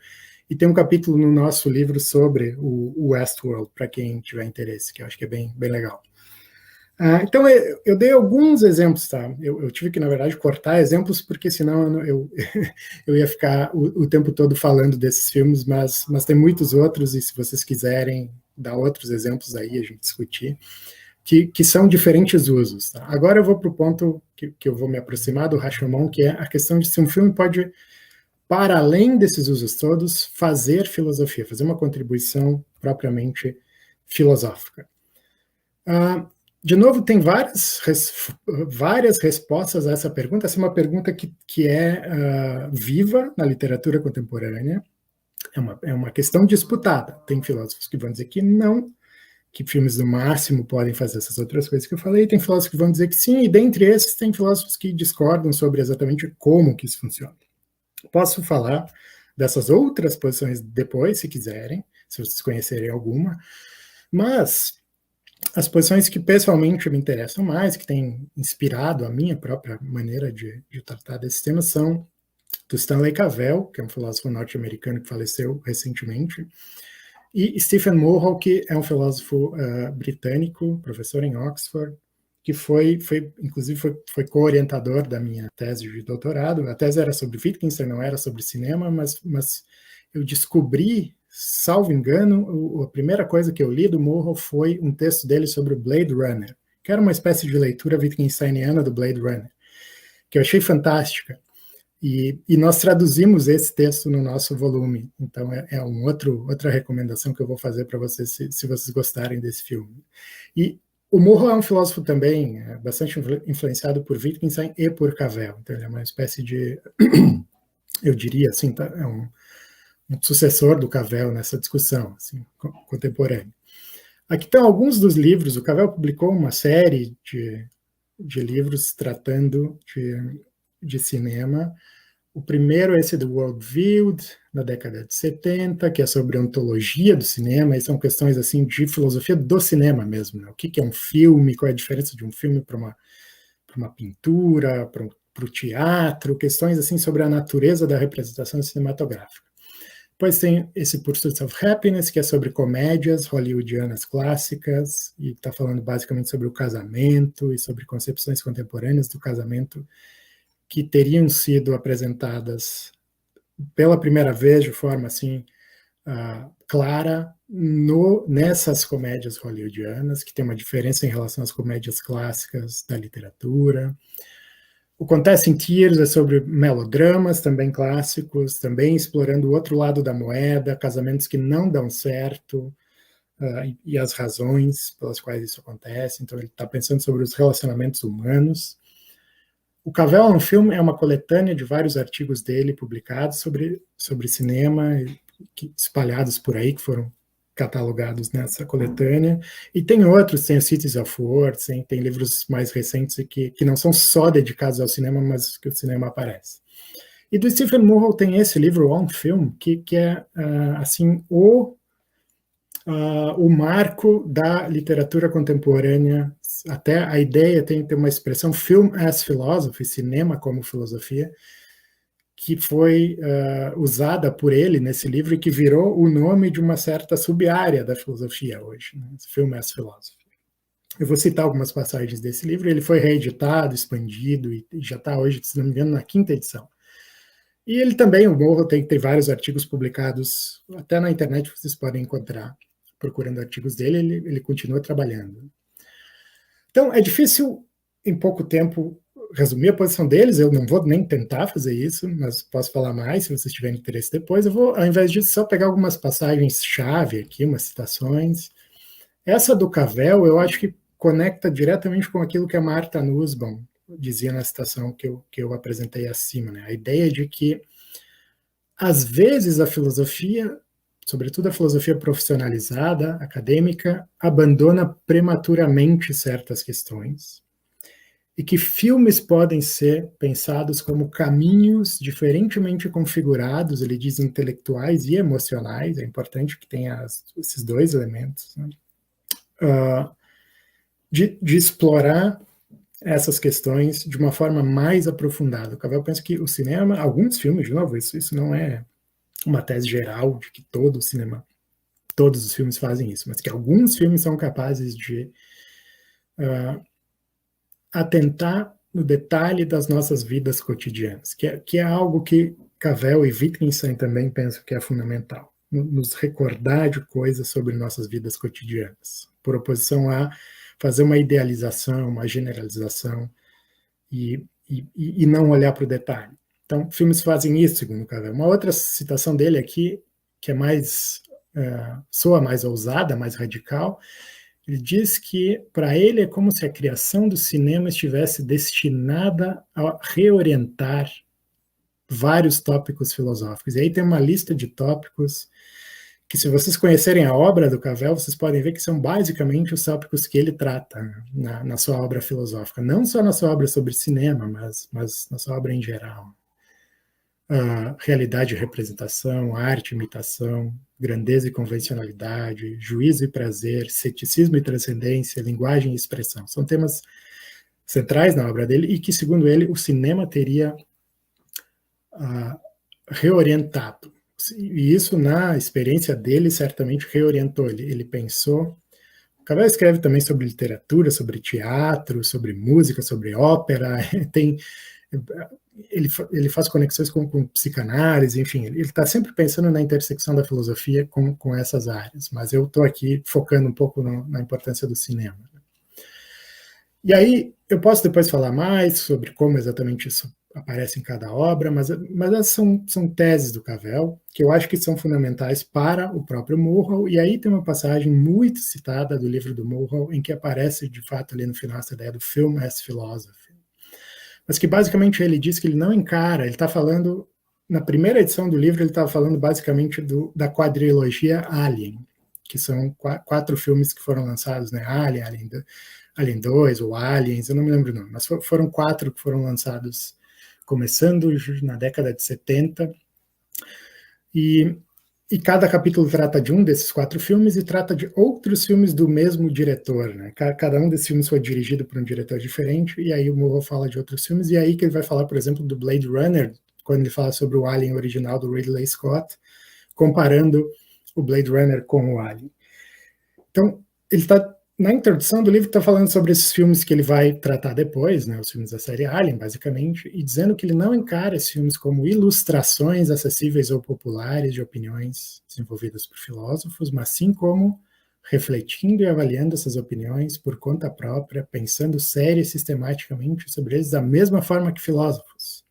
[SPEAKER 1] e tem um capítulo no nosso livro sobre o Westworld, para quem tiver interesse, que eu acho que é bem, bem legal. Então, eu dei alguns exemplos, tá? Eu tive que, na verdade, cortar exemplos, porque senão eu ia ficar o tempo todo falando desses filmes, mas tem muitos outros, e se vocês quiserem dar outros exemplos aí, a gente discutir, que são diferentes usos. Tá? Agora eu vou para o ponto que eu vou me aproximar do Rashomon, que é a questão de se um filme pode, para além desses usos todos, fazer filosofia, fazer uma contribuição propriamente filosófica. De novo, tem várias respostas a essa pergunta. Essa é uma pergunta que é viva na literatura contemporânea. É uma questão disputada. Tem filósofos que vão dizer que não, que filmes no máximo podem fazer essas outras coisas que eu falei, tem filósofos que vão dizer que sim, e dentre esses tem filósofos que discordam sobre exatamente como que isso funciona. Posso falar dessas outras posições depois, se quiserem, se vocês conhecerem alguma, mas as posições que pessoalmente me interessam mais, que têm inspirado a minha própria maneira de tratar desses temas, são do Stanley Cavell, que é um filósofo norte-americano que faleceu recentemente, e Stephen Mulhall, que é um filósofo britânico, professor em Oxford, que inclusive foi co-orientador da minha tese de doutorado. A tese era sobre Wittgenstein, não era sobre cinema, mas eu descobri, salvo engano, a primeira coisa que eu li do Mulhall foi um texto dele sobre o Blade Runner, que era uma espécie de leitura wittgensteiniana do Blade Runner, que eu achei fantástica. E nós traduzimos esse texto no nosso volume. Então, outra recomendação que eu vou fazer para vocês, se vocês gostarem desse filme. E o Mulhall é um filósofo também bastante influenciado por Wittgenstein e por Cavell. Então, ele é uma espécie de, eu diria assim, é um sucessor do Cavell nessa discussão assim, contemporânea. Aqui estão alguns dos livros. O Cavell publicou uma série de livros tratando de cinema. O primeiro é esse do World Viewed, na década de 70, que é sobre ontologia do cinema, e são questões assim de filosofia do cinema mesmo, né? O que é um filme, qual é a diferença de um filme para uma pintura, para o teatro, questões assim sobre a natureza da representação cinematográfica. Depois tem esse Pursuit of Happiness, que é sobre comédias hollywoodianas clássicas, e está falando basicamente sobre o casamento e sobre concepções contemporâneas do casamento que teriam sido apresentadas pela primeira vez de forma assim clara nessas comédias hollywoodianas, que tem uma diferença em relação às comédias clássicas da literatura. O Contessa in Tears é sobre melodramas também clássicos, também explorando o outro lado da moeda, casamentos que não dão certo, e as razões pelas quais isso acontece. Então ele está pensando sobre os relacionamentos humanos. O Cavell é um filme, é uma coletânea de vários artigos dele publicados sobre cinema, espalhados por aí, que foram catalogados nessa coletânea, e tem outros, tem o Cities of Words, tem livros mais recentes que não são só dedicados ao cinema, mas que o cinema aparece. E do Stephen Mulhall tem esse livro, On Film, que é, assim, o marco da literatura contemporânea. Até a ideia tem uma expressão, Film as Philosophy, cinema como filosofia, que foi usada por ele nesse livro e que virou o nome de uma certa sub-área da filosofia hoje, né? Film as Philosophy. Eu vou citar algumas passagens desse livro. Ele foi reeditado, expandido e já está hoje, se não me engano, na 5ª edição. E ele também, o Mulhall, tem vários artigos publicados, até na internet vocês podem encontrar, procurando artigos dele, ele continua trabalhando. Então, é difícil, em pouco tempo, resumir a posição deles. Eu não vou nem tentar fazer isso, mas posso falar mais se vocês tiverem interesse depois. Eu vou, ao invés disso, só pegar algumas passagens-chave aqui, umas citações. Essa do Cavell, eu acho que conecta diretamente com aquilo que a Martha Nussbaum dizia na citação que eu apresentei acima, né? A ideia de que, às vezes, a filosofia, sobretudo a filosofia profissionalizada, acadêmica, abandona prematuramente certas questões, e que filmes podem ser pensados como caminhos diferentemente configurados, ele diz intelectuais e emocionais, é importante que tenha esses dois elementos, né? De explorar essas questões de uma forma mais aprofundada. O Cavell pensa que o cinema, alguns filmes, de novo, isso não é uma tese geral de que todo o cinema, todos os filmes fazem isso, mas que alguns filmes são capazes de atentar no detalhe das nossas vidas cotidianas, que é algo que Cavell e Wittgenstein também pensam que é fundamental, nos recordar de coisas sobre nossas vidas cotidianas, por oposição a fazer uma idealização, uma generalização e não olhar para o detalhe. Então, filmes fazem isso, segundo Cavell. Uma outra citação dele aqui, que é soa mais ousada, mais radical, ele diz que, para ele, é como se a criação do cinema estivesse destinada a reorientar vários tópicos filosóficos. E aí tem uma lista de tópicos que, se vocês conhecerem a obra do Cavell, vocês podem ver que são basicamente os tópicos que ele trata na sua obra filosófica. Não só na sua obra sobre cinema, mas na sua obra em geral. Realidade e representação, arte e imitação, grandeza e convencionalidade, juízo e prazer, ceticismo e transcendência, linguagem e expressão. São temas centrais na obra dele e que, segundo ele, o cinema teria reorientado. E isso, na experiência dele, certamente reorientou. Ele pensou... O Cavell escreve também sobre literatura, sobre teatro, sobre música, sobre ópera. Ele faz conexões com psicanálise, enfim, ele está sempre pensando na intersecção da filosofia com essas áreas, mas eu estou aqui focando um pouco na importância do cinema. E aí, eu posso depois falar mais sobre como exatamente isso aparece em cada obra, mas essas são teses do Cavell, que eu acho que são fundamentais para o próprio Mulhall, e aí tem uma passagem muito citada do livro do Mulhall, em que aparece, de fato, ali no final, essa ideia do film as philosophy. Mas que basicamente ele diz que ele não encara, ele está falando, na primeira edição do livro, ele estava falando basicamente da quadrilogia Alien, que são 4 filmes que foram lançados, né? Alien 2, ou Aliens, eu não me lembro o nome, mas foram 4 que foram lançados começando na década de 70, e cada capítulo trata de um desses 4 filmes e trata de outros filmes do mesmo diretor, né? Cada um desses filmes foi dirigido por um diretor diferente, e aí o Mulhall fala de outros filmes, e aí que ele vai falar, por exemplo, do Blade Runner, quando ele fala sobre o Alien original do Ridley Scott, comparando o Blade Runner com o Alien. Então, ele está, na introdução do livro, está falando sobre esses filmes que ele vai tratar depois, né, os filmes da série Alien, basicamente, e dizendo que ele não encara esses filmes como ilustrações acessíveis ou populares de opiniões desenvolvidas por filósofos, mas sim como refletindo e avaliando essas opiniões por conta própria, pensando séria e sistematicamente sobre eles da mesma forma que filósofos.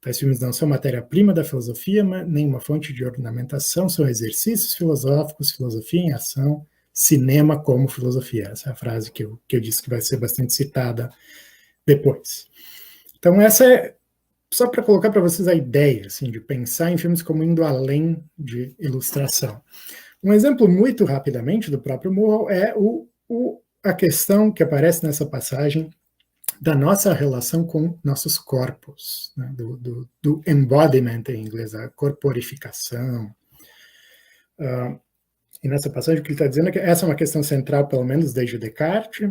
[SPEAKER 1] Tais filmes não são matéria-prima da filosofia, nem uma fonte de ornamentação, são exercícios filosóficos, filosofia em ação, cinema como filosofia. Essa é a frase que eu disse que vai ser bastante citada depois. Então, essa é só para colocar para vocês a ideia assim, de pensar em filmes como indo além de ilustração. Um exemplo muito rapidamente do próprio Mulhall é a questão que aparece nessa passagem da nossa relação com nossos corpos, né? do embodiment em inglês, a corporificação. E nessa passagem o que ele está dizendo é que essa é uma questão central, pelo menos desde Descartes,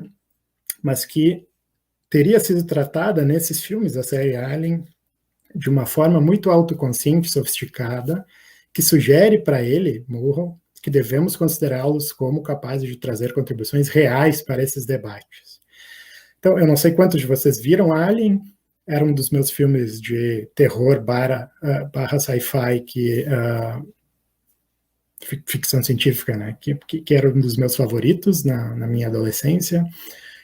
[SPEAKER 1] mas que teria sido tratada nesses filmes da série Alien de uma forma muito autoconsciente, sofisticada, que sugere para ele, Mulhall, que devemos considerá-los como capazes de trazer contribuições reais para esses debates. Então, eu não sei quantos de vocês viram Alien, era um dos meus filmes de terror barra sci-fi, ficção científica, né, que era um dos meus favoritos na minha adolescência.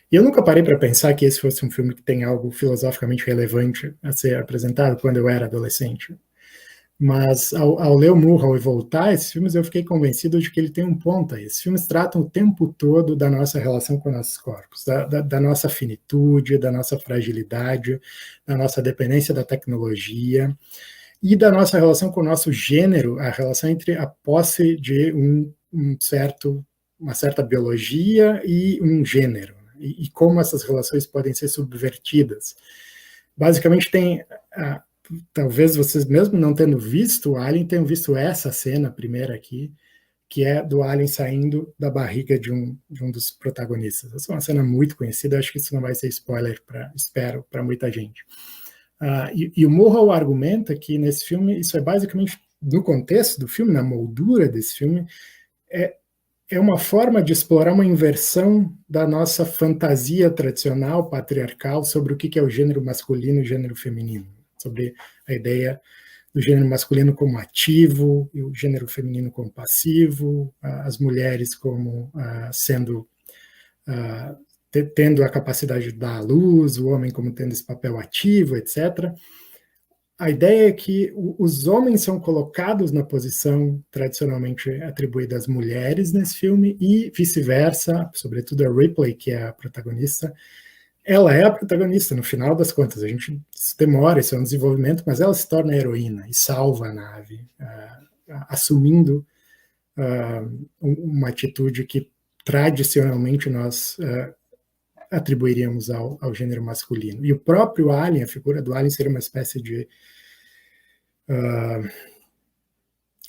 [SPEAKER 1] E eu nunca parei para pensar que esse fosse um filme que tem algo filosoficamente relevante a ser apresentado quando eu era adolescente. Mas ao ler o Mulhall e voltar a esses filmes, eu fiquei convencido de que ele tem um ponto aí. Esses filmes tratam o tempo todo da nossa relação com nossos corpos, da nossa finitude, da nossa fragilidade, da nossa dependência da tecnologia e da nossa relação com o nosso gênero, a relação entre a posse de uma certa biologia e um gênero, né? E como essas relações podem ser subvertidas. Basicamente talvez vocês, mesmo não tendo visto o Alien, tenham visto essa cena primeira aqui, que é do Alien saindo da barriga de um dos protagonistas. Essa é uma cena muito conhecida, acho que isso não vai ser spoiler, espero, para muita gente. E o Mulhall argumenta que nesse filme, isso é basicamente, no contexto do filme, na moldura desse filme, é uma forma de explorar uma inversão da nossa fantasia tradicional, patriarcal, sobre o que é o gênero masculino e o gênero feminino, sobre a ideia do gênero masculino como ativo e o gênero feminino como passivo, as mulheres como tendo a capacidade de dar à luz, o homem como tendo esse papel ativo, etc. A ideia é que os homens são colocados na posição tradicionalmente atribuída às mulheres nesse filme e vice-versa, sobretudo a Ripley, que é a protagonista. Ela é a protagonista, no final das contas. A gente demora, isso é um desenvolvimento, mas ela se torna a heroína e salva a nave, assumindo uma atitude que tradicionalmente nós atribuiríamos ao gênero masculino. E o próprio Alien, a figura do Alien, seria uma espécie de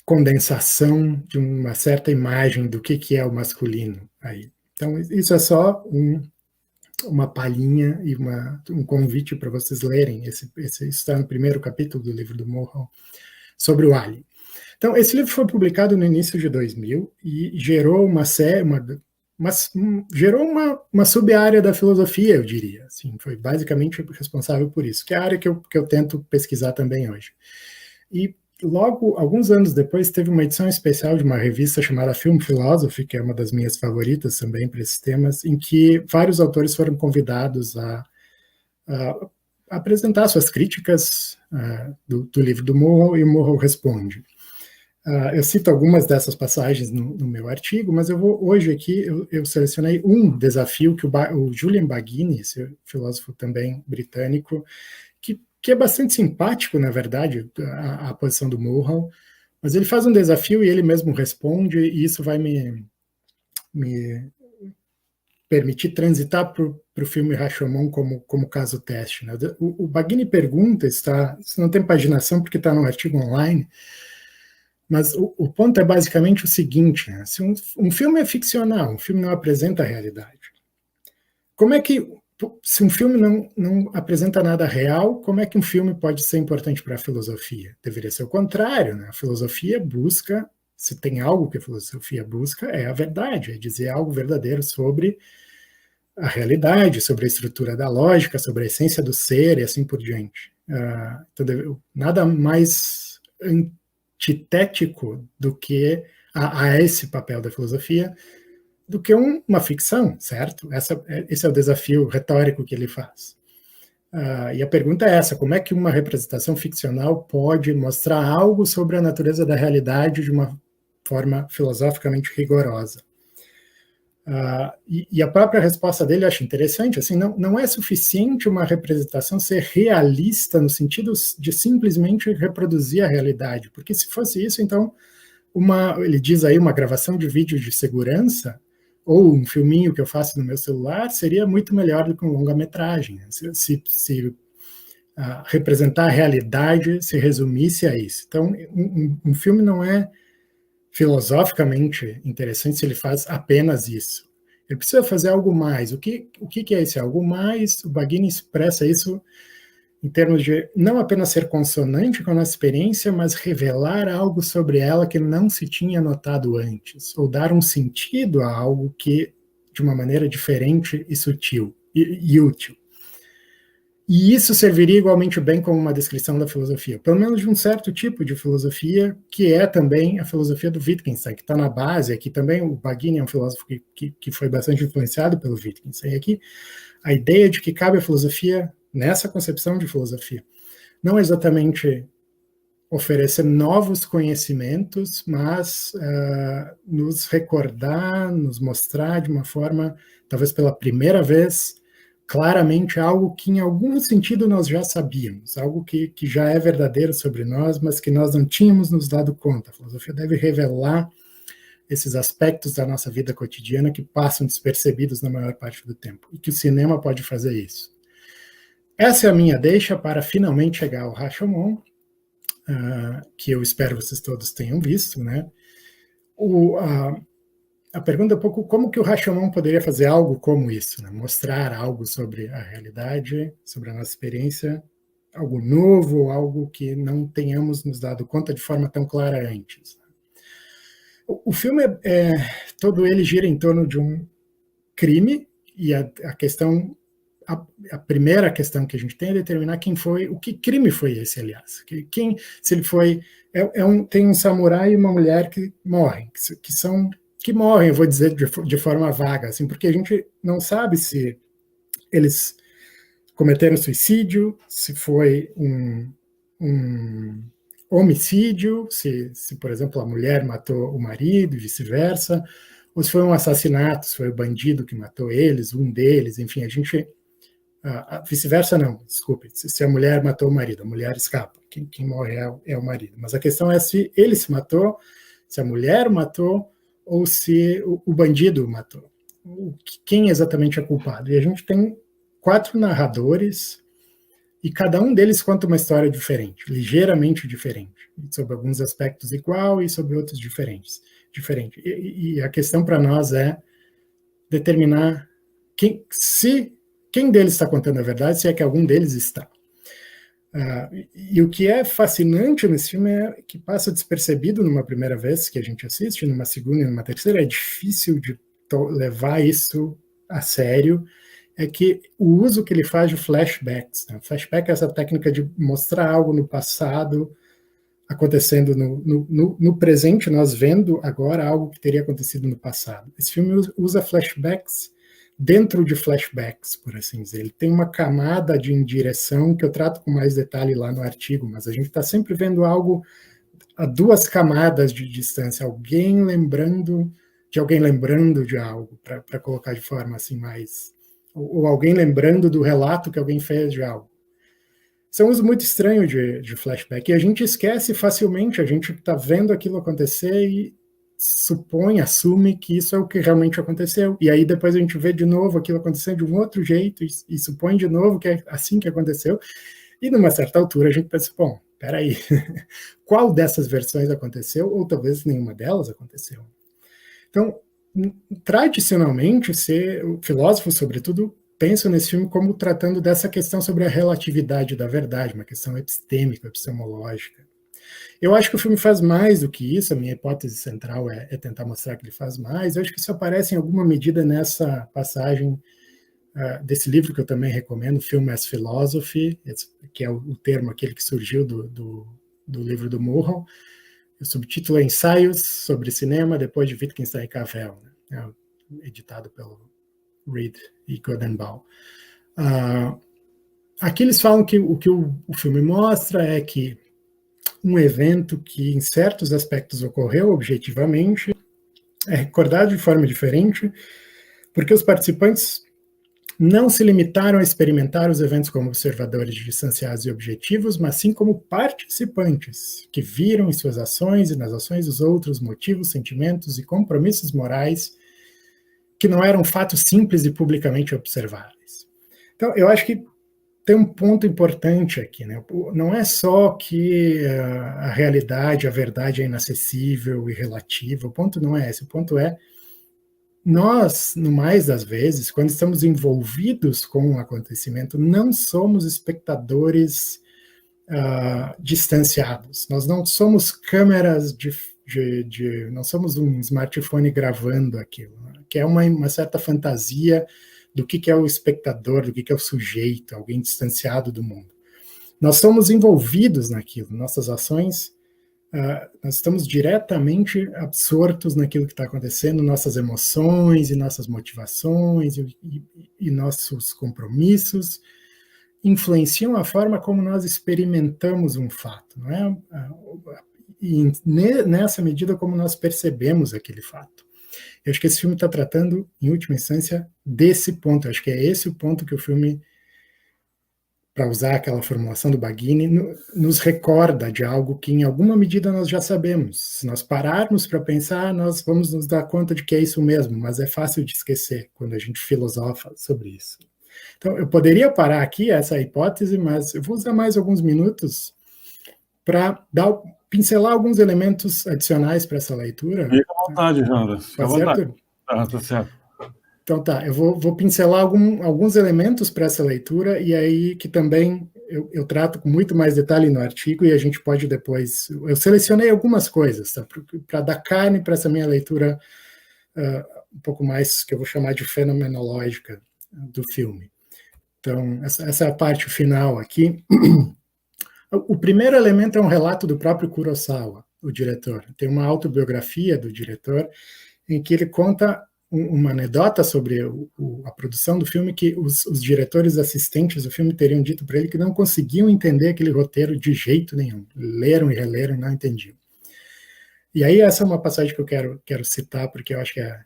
[SPEAKER 1] condensação de uma certa imagem do que é o masculino aí. Então, isso é só uma palhinha e um convite para vocês lerem. Isso está no primeiro capítulo do livro do Mulhall, sobre o Alien. Então, esse livro foi publicado no início de 2000 e gerou gerou uma sub-área da filosofia, eu diria. Assim, foi basicamente responsável por isso, que é a área que eu tento pesquisar também hoje. E logo, alguns anos depois, teve uma edição especial de uma revista chamada Film Philosophy, que é uma das minhas favoritas também para esses temas, em que vários autores foram convidados a apresentar suas críticas do livro do Mulhall, e o Mulhall responde. Eu cito algumas dessas passagens no meu artigo, mas hoje aqui eu selecionei um desafio que o Julian Baggini, esse filósofo também britânico, que é bastante simpático, na verdade, a posição do Mulhall, mas ele faz um desafio e ele mesmo responde, e isso vai me permitir transitar para o filme Rashomon como caso teste. Né? O Baggini pergunta, isso não tem paginação porque está num artigo online, mas o ponto é basicamente o seguinte, né? Se um filme é ficcional, um filme não apresenta a realidade, como é que, se um filme não apresenta nada real, como é que um filme pode ser importante para a filosofia? Deveria ser o contrário, né? A filosofia busca, se tem algo que a filosofia busca, é a verdade, é dizer algo verdadeiro sobre a realidade, sobre a estrutura da lógica, sobre a essência do ser e assim por diante. Então, nada mais antitético do que a esse papel da filosofia do que uma ficção, certo? Esse é o desafio retórico que ele faz. E a pergunta é essa: como é que uma representação ficcional pode mostrar algo sobre a natureza da realidade de uma forma filosoficamente rigorosa? E a própria resposta dele eu acho interessante, assim, não é suficiente uma representação ser realista no sentido de simplesmente reproduzir a realidade, porque se fosse isso, então, ele diz aí, uma gravação de vídeo de segurança, ou um filminho que eu faço no meu celular, seria muito melhor do que um longa-metragem, né? Se representar a realidade se resumisse a isso. Então, um filme não é filosoficamente interessante se ele faz apenas isso. Ele precisa fazer algo mais. O que é esse algo mais? O Baggini expressa isso em termos de não apenas ser consonante com a nossa experiência, mas revelar algo sobre ela que não se tinha notado antes, ou dar um sentido a algo que, de uma maneira diferente e sutil e útil. E isso serviria igualmente bem como uma descrição da filosofia, pelo menos de um certo tipo de filosofia, que é também a filosofia do Wittgenstein, que está na base. Aqui também o Baggini é um filósofo que foi bastante influenciado pelo Wittgenstein. Aqui a ideia de que cabe a filosofia, nessa concepção de filosofia, não exatamente oferecer novos conhecimentos, mas nos recordar, nos mostrar de uma forma, talvez pela primeira vez, claramente algo que em algum sentido nós já sabíamos, algo que já é verdadeiro sobre nós, mas que nós não tínhamos nos dado conta. A filosofia deve revelar esses aspectos da nossa vida cotidiana que passam despercebidos na maior parte do tempo, e que o cinema pode fazer isso. Essa é a minha deixa para finalmente chegar ao Rashomon, que eu espero vocês todos tenham visto, né? A pergunta é um pouco como que o Rashomon poderia fazer algo como isso, né? Mostrar algo sobre a realidade, sobre a nossa experiência, algo novo, algo que não tenhamos nos dado conta de forma tão clara antes. O filme, todo ele gira em torno de um crime, e a questão, a primeira questão que a gente tem é determinar quem foi, o que crime foi esse, aliás. Se ele foi, tem um samurai e uma mulher que morrem, que morrem, eu vou dizer de forma vaga, assim, porque a gente não sabe se eles cometeram suicídio, se foi um homicídio, se, por exemplo, a mulher matou o marido e vice-versa, ou se foi um assassinato, se foi o bandido que matou eles, um deles, enfim, a gente... vice-versa não, desculpe, se a mulher matou o marido, a mulher escapa, quem morre é o marido. Mas a questão é se ele se matou, se a mulher matou, ou se o bandido matou. Quem exatamente é culpado? E a gente tem 4 narradores, e cada um deles conta uma história diferente, ligeiramente diferente, sobre alguns aspectos igual e sobre outros diferentes. E a questão para nós é determinar quem deles está contando a verdade, se é que algum deles está. E o que é fascinante nesse filme é que passa despercebido numa primeira vez que a gente assiste, numa segunda e numa terceira, é difícil de levar isso a sério, é que o uso que ele faz de flashbacks, né? Flashback é essa técnica de mostrar algo no passado acontecendo no presente, nós vendo agora algo que teria acontecido no passado. Esse filme usa flashbacks dentro de flashbacks, por assim dizer. Ele tem uma camada de indireção que eu trato com mais detalhe lá no artigo, mas a gente está sempre vendo algo a 2 camadas de distância, alguém lembrando de algo, para colocar de forma assim mais... Ou alguém lembrando do relato que alguém fez de algo. Isso é um uso muito estranho de flashback, e a gente esquece facilmente, a gente está vendo aquilo acontecer e assume que isso é o que realmente aconteceu, e aí depois a gente vê de novo aquilo acontecendo de um outro jeito, e supõe de novo que é assim que aconteceu, e numa certa altura a gente pensa, bom, peraí, qual dessas versões aconteceu, ou talvez nenhuma delas aconteceu. Então, tradicionalmente, filósofos, sobretudo, pensam nesse filme como tratando dessa questão sobre a relatividade da verdade, uma questão epistêmica, epistemológica. Eu acho que o filme faz mais do que isso, a minha hipótese central é tentar mostrar que ele faz mais. Eu acho que isso aparece em alguma medida nessa passagem desse livro que eu também recomendo, Film as Philosophy, que é o termo aquele que surgiu do livro do Mulhall. O subtítulo é Ensaios sobre Cinema depois de Wittgenstein e Cavell, né? Editado pelo Reed e Goldenbaum. Aqui eles falam que o que o filme mostra é que um evento que em certos aspectos ocorreu objetivamente é recordado de forma diferente, porque os participantes não se limitaram a experimentar os eventos como observadores distanciados e objetivos, mas sim como participantes, que viram em suas ações e nas ações dos outros motivos, sentimentos e compromissos morais que não eram fatos simples e publicamente observáveis. Então, eu acho que tem um ponto importante aqui, né? Não é só que a realidade, a verdade é inacessível e relativa, o ponto não é esse, o ponto é nós, no mais das vezes, quando estamos envolvidos com um acontecimento, não somos espectadores distanciados. Nós não somos câmeras não somos um smartphone gravando aquilo, né? Que é uma certa fantasia do que é o espectador, do que é o sujeito, alguém distanciado do mundo. Nós somos envolvidos naquilo, nossas ações, nós estamos diretamente absortos naquilo que está acontecendo, nossas emoções e nossas motivações e nossos compromissos influenciam a forma como nós experimentamos um fato, não é? E nessa medida como nós percebemos aquele fato. Eu acho que esse filme está tratando, em última instância, desse ponto. Eu acho que é esse o ponto que o filme, para usar aquela formulação do Baghini, nos recorda de algo que, em alguma medida, nós já sabemos. Se nós pararmos para pensar, nós vamos nos dar conta de que é isso mesmo, mas é fácil de esquecer quando a gente filosofa sobre isso. Então, eu poderia parar aqui essa hipótese, mas eu vou usar mais alguns minutos para pincelar alguns elementos adicionais para essa leitura.
[SPEAKER 2] Fica à vontade, Janda. Fica à vontade. Tá certo.
[SPEAKER 1] Então tá, eu vou pincelar alguns elementos para essa leitura, e aí que também eu trato com muito mais detalhe no artigo, e a gente pode depois... Eu selecionei algumas coisas, tá, para dar carne para essa minha leitura um pouco mais, que eu vou chamar de fenomenológica do filme. Então, essa é a parte final aqui. O primeiro elemento é um relato do próprio Kurosawa, o diretor. Tem uma autobiografia do diretor em que ele conta uma anedota sobre a produção do filme, que os diretores assistentes do filme teriam dito para ele que não conseguiam entender aquele roteiro de jeito nenhum. Leram e releram e não entendiam. E aí essa é uma passagem que eu quero citar, porque eu acho que é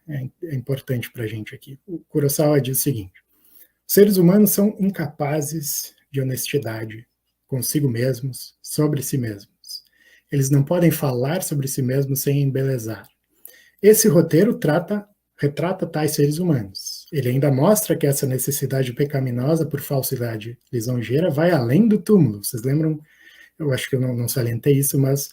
[SPEAKER 1] importante para a gente aqui. O Kurosawa diz o seguinte: os seres humanos são incapazes de honestidade consigo mesmos, sobre si mesmos. Eles não podem falar sobre si mesmos sem embelezar. Esse roteiro retrata tais seres humanos. Ele ainda mostra que essa necessidade pecaminosa por falsidade lisonjeira vai além do túmulo. Vocês lembram? Eu acho que eu não salientei isso, mas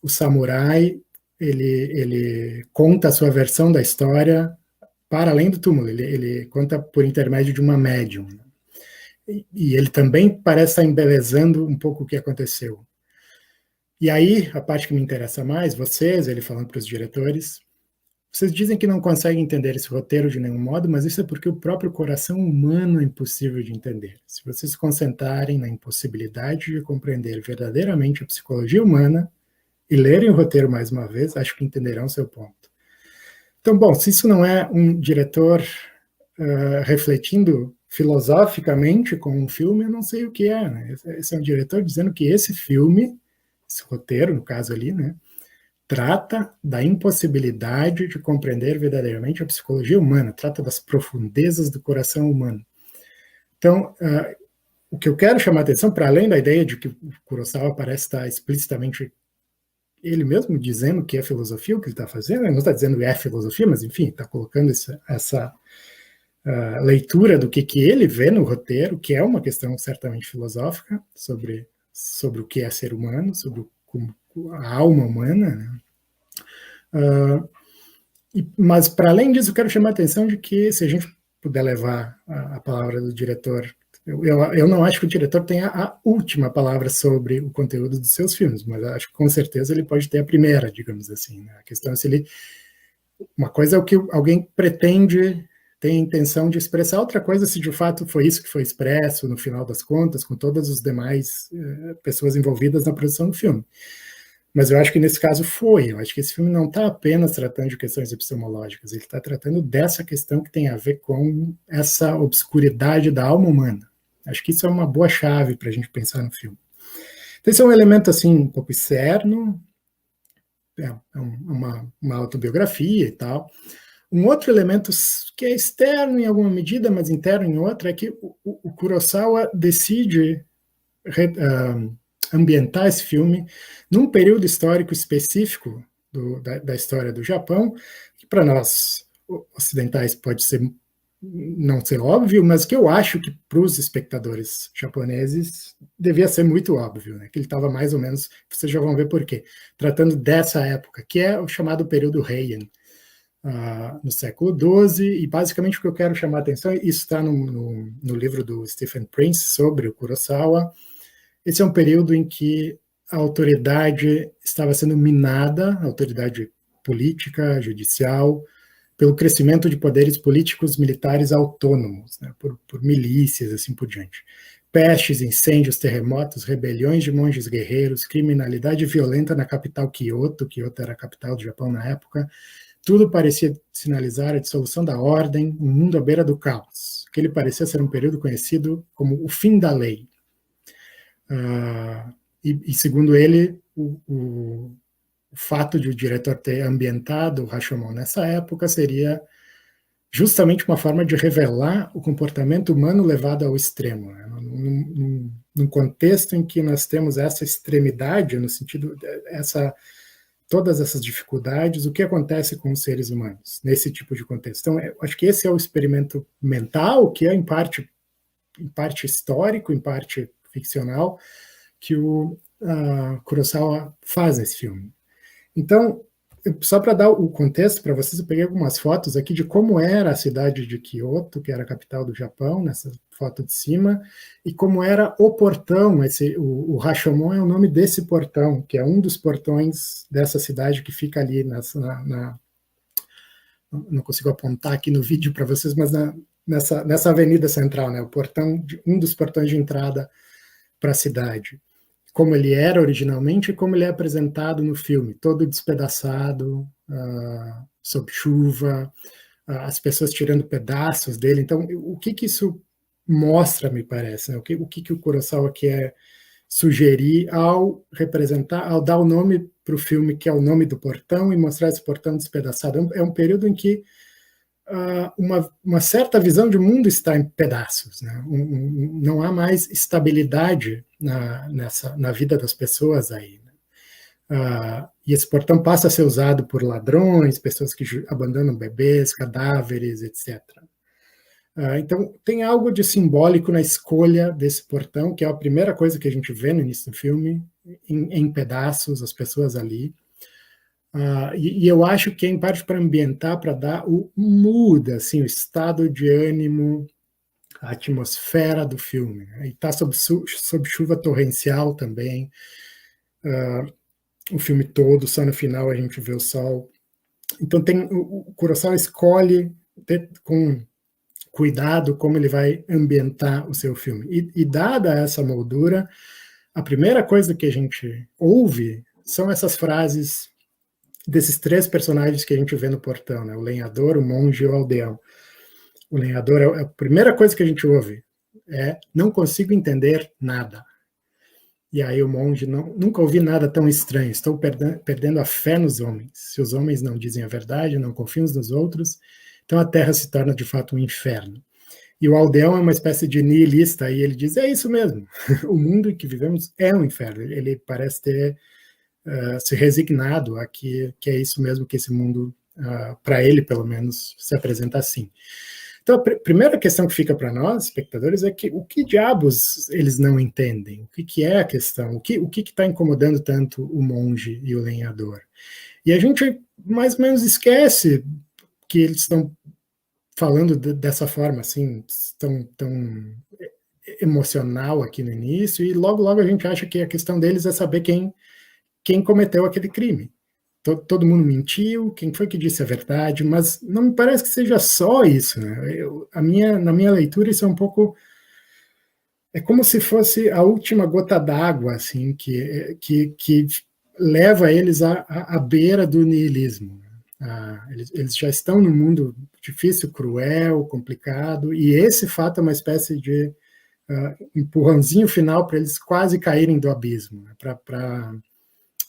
[SPEAKER 1] o samurai, ele conta a sua versão da história para além do túmulo. Ele conta por intermédio de uma médium. E ele também parece estar embelezando um pouco o que aconteceu. E aí, a parte que me interessa mais, ele falando para os diretores, vocês dizem que não conseguem entender esse roteiro de nenhum modo, mas isso é porque o próprio coração humano é impossível de entender. Se vocês se concentrarem na impossibilidade de compreender verdadeiramente a psicologia humana e lerem o roteiro mais uma vez, acho que entenderão seu ponto. Então, bom, se isso não é um diretor refletindo filosoficamente com um filme, eu não sei o que é, né? Esse é um diretor dizendo que esse filme, esse roteiro, no caso ali, né, trata da impossibilidade de compreender verdadeiramente a psicologia humana, trata das profundezas do coração humano. Então, o que eu quero chamar a atenção, para além da ideia de que o Kurosawa parece estar explicitamente ele mesmo dizendo que é filosofia o que ele está fazendo, ele não está dizendo que é filosofia, mas enfim, está colocando essa leitura do que ele vê no roteiro, que é uma questão certamente filosófica sobre o que é ser humano, sobre a alma humana, né? Mas, para além disso, eu quero chamar a atenção de que, se a gente puder levar a palavra do diretor, eu não acho que o diretor tenha a última palavra sobre o conteúdo dos seus filmes, mas acho que com certeza ele pode ter a primeira, digamos assim, né? A questão é se ele... Uma coisa é o que alguém pretende, tem a intenção de expressar, outra coisa se de fato foi isso que foi expresso no final das contas, com todas as demais pessoas envolvidas na produção do filme. Mas eu acho que nesse caso foi. Eu acho que esse filme não está apenas tratando de questões epistemológicas, ele está tratando dessa questão que tem a ver com essa obscuridade da alma humana. Acho que isso é uma boa chave para a gente pensar no filme. Então, esse é um elemento assim, um pouco externo, uma autobiografia e tal. Um outro elemento que é externo em alguma medida, mas interno em outra, é que o Kurosawa decide ambientar esse filme num período histórico específico da história do Japão, que para nós ocidentais pode não ser óbvio, mas que eu acho que para os espectadores japoneses devia ser muito óbvio, né? Que ele estava mais ou menos, vocês já vão ver por quê, tratando dessa época, que é o chamado período Heian, no século XII, e basicamente o que eu quero chamar a atenção, isso está no livro do Stephen Prince sobre o Kurosawa. Esse é um período em que a autoridade estava sendo minada, a autoridade política, judicial, pelo crescimento de poderes políticos militares autônomos, né, por milícias, assim por diante. Pestes, incêndios, terremotos, rebeliões de monges guerreiros, criminalidade violenta na capital Kyoto era a capital do Japão na época, tudo parecia sinalizar a dissolução da ordem, um mundo à beira do caos. Aquele parecia ser um período conhecido como o fim da lei. E segundo ele, o fato de o diretor ter ambientado o Rashomon nessa época seria justamente uma forma de revelar o comportamento humano levado ao extremo, né? Num contexto em que nós temos essa extremidade, no sentido todas essas dificuldades, o que acontece com os seres humanos nesse tipo de contexto. Então, eu acho que esse é o experimento mental, que é em parte histórico, em parte ficcional, que o Kurosawa faz nesse filme. Então, só para dar o contexto para vocês, eu peguei algumas fotos aqui de como era a cidade de Kyoto, que era a capital do Japão, nessa foto de cima, e como era o portão. O Rashomon é o nome desse portão, que é um dos portões dessa cidade que fica ali não consigo apontar aqui no vídeo para vocês, mas nessa avenida central, né? Um dos portões de entrada para a cidade, como ele era originalmente e como ele é apresentado no filme, todo despedaçado, sob chuva, as pessoas tirando pedaços dele. Então, o que isso mostra, me parece, né? O que o Kurosawa quer sugerir ao dar o nome para o filme, que é o nome do portão, e mostrar esse portão despedaçado. É um período em que uma certa visão de mundo está em pedaços, né? Não há mais estabilidade na vida das pessoas aí, né? E esse portão passa a ser usado por ladrões, pessoas que abandonam bebês, cadáveres, etc. Então, tem algo de simbólico na escolha desse portão, que é a primeira coisa que a gente vê no início do filme, em pedaços, as pessoas ali. E eu acho que é em parte para ambientar, para dar o mood, assim, o estado de ânimo, a atmosfera do filme, né? E está sob chuva torrencial também, o filme todo, só no final a gente vê o sol. Então o Kurosawa escolhe com cuidado como ele vai ambientar o seu filme. E dada essa moldura, a primeira coisa que a gente ouve são essas frases desses três personagens que a gente vê no portão, né? O lenhador, o monge e o aldeão. O lenhador, a primeira coisa que a gente ouve não consigo entender nada. E aí o monge, nunca ouvi nada tão estranho, estou perdendo a fé nos homens. Se os homens não dizem a verdade, não confiam nos outros, então a terra se torna de fato um inferno. E o aldeão é uma espécie de nihilista, e ele diz, é isso mesmo, o mundo em que vivemos é um inferno. Ele parece ter se resignado a que é isso mesmo que esse mundo, para ele pelo menos, se apresenta assim. Então, a primeira questão que fica para nós, espectadores, é que o que diabos eles não entendem? O que é a questão? O que está incomodando tanto o monge e o lenhador? E a gente mais ou menos esquece que eles estão falando dessa forma, assim, tão emocional aqui no início, e logo a gente acha que a questão deles é saber quem cometeu aquele crime. Todo mundo mentiu, quem foi que disse a verdade, mas não me parece que seja só isso, né? Na minha leitura, isso é um pouco... É como se fosse a última gota d'água, assim, que leva eles à beira do niilismo. Eles já estão num mundo difícil, cruel, complicado, e esse fato é uma espécie de empurrãozinho final para eles quase caírem do abismo, né? Para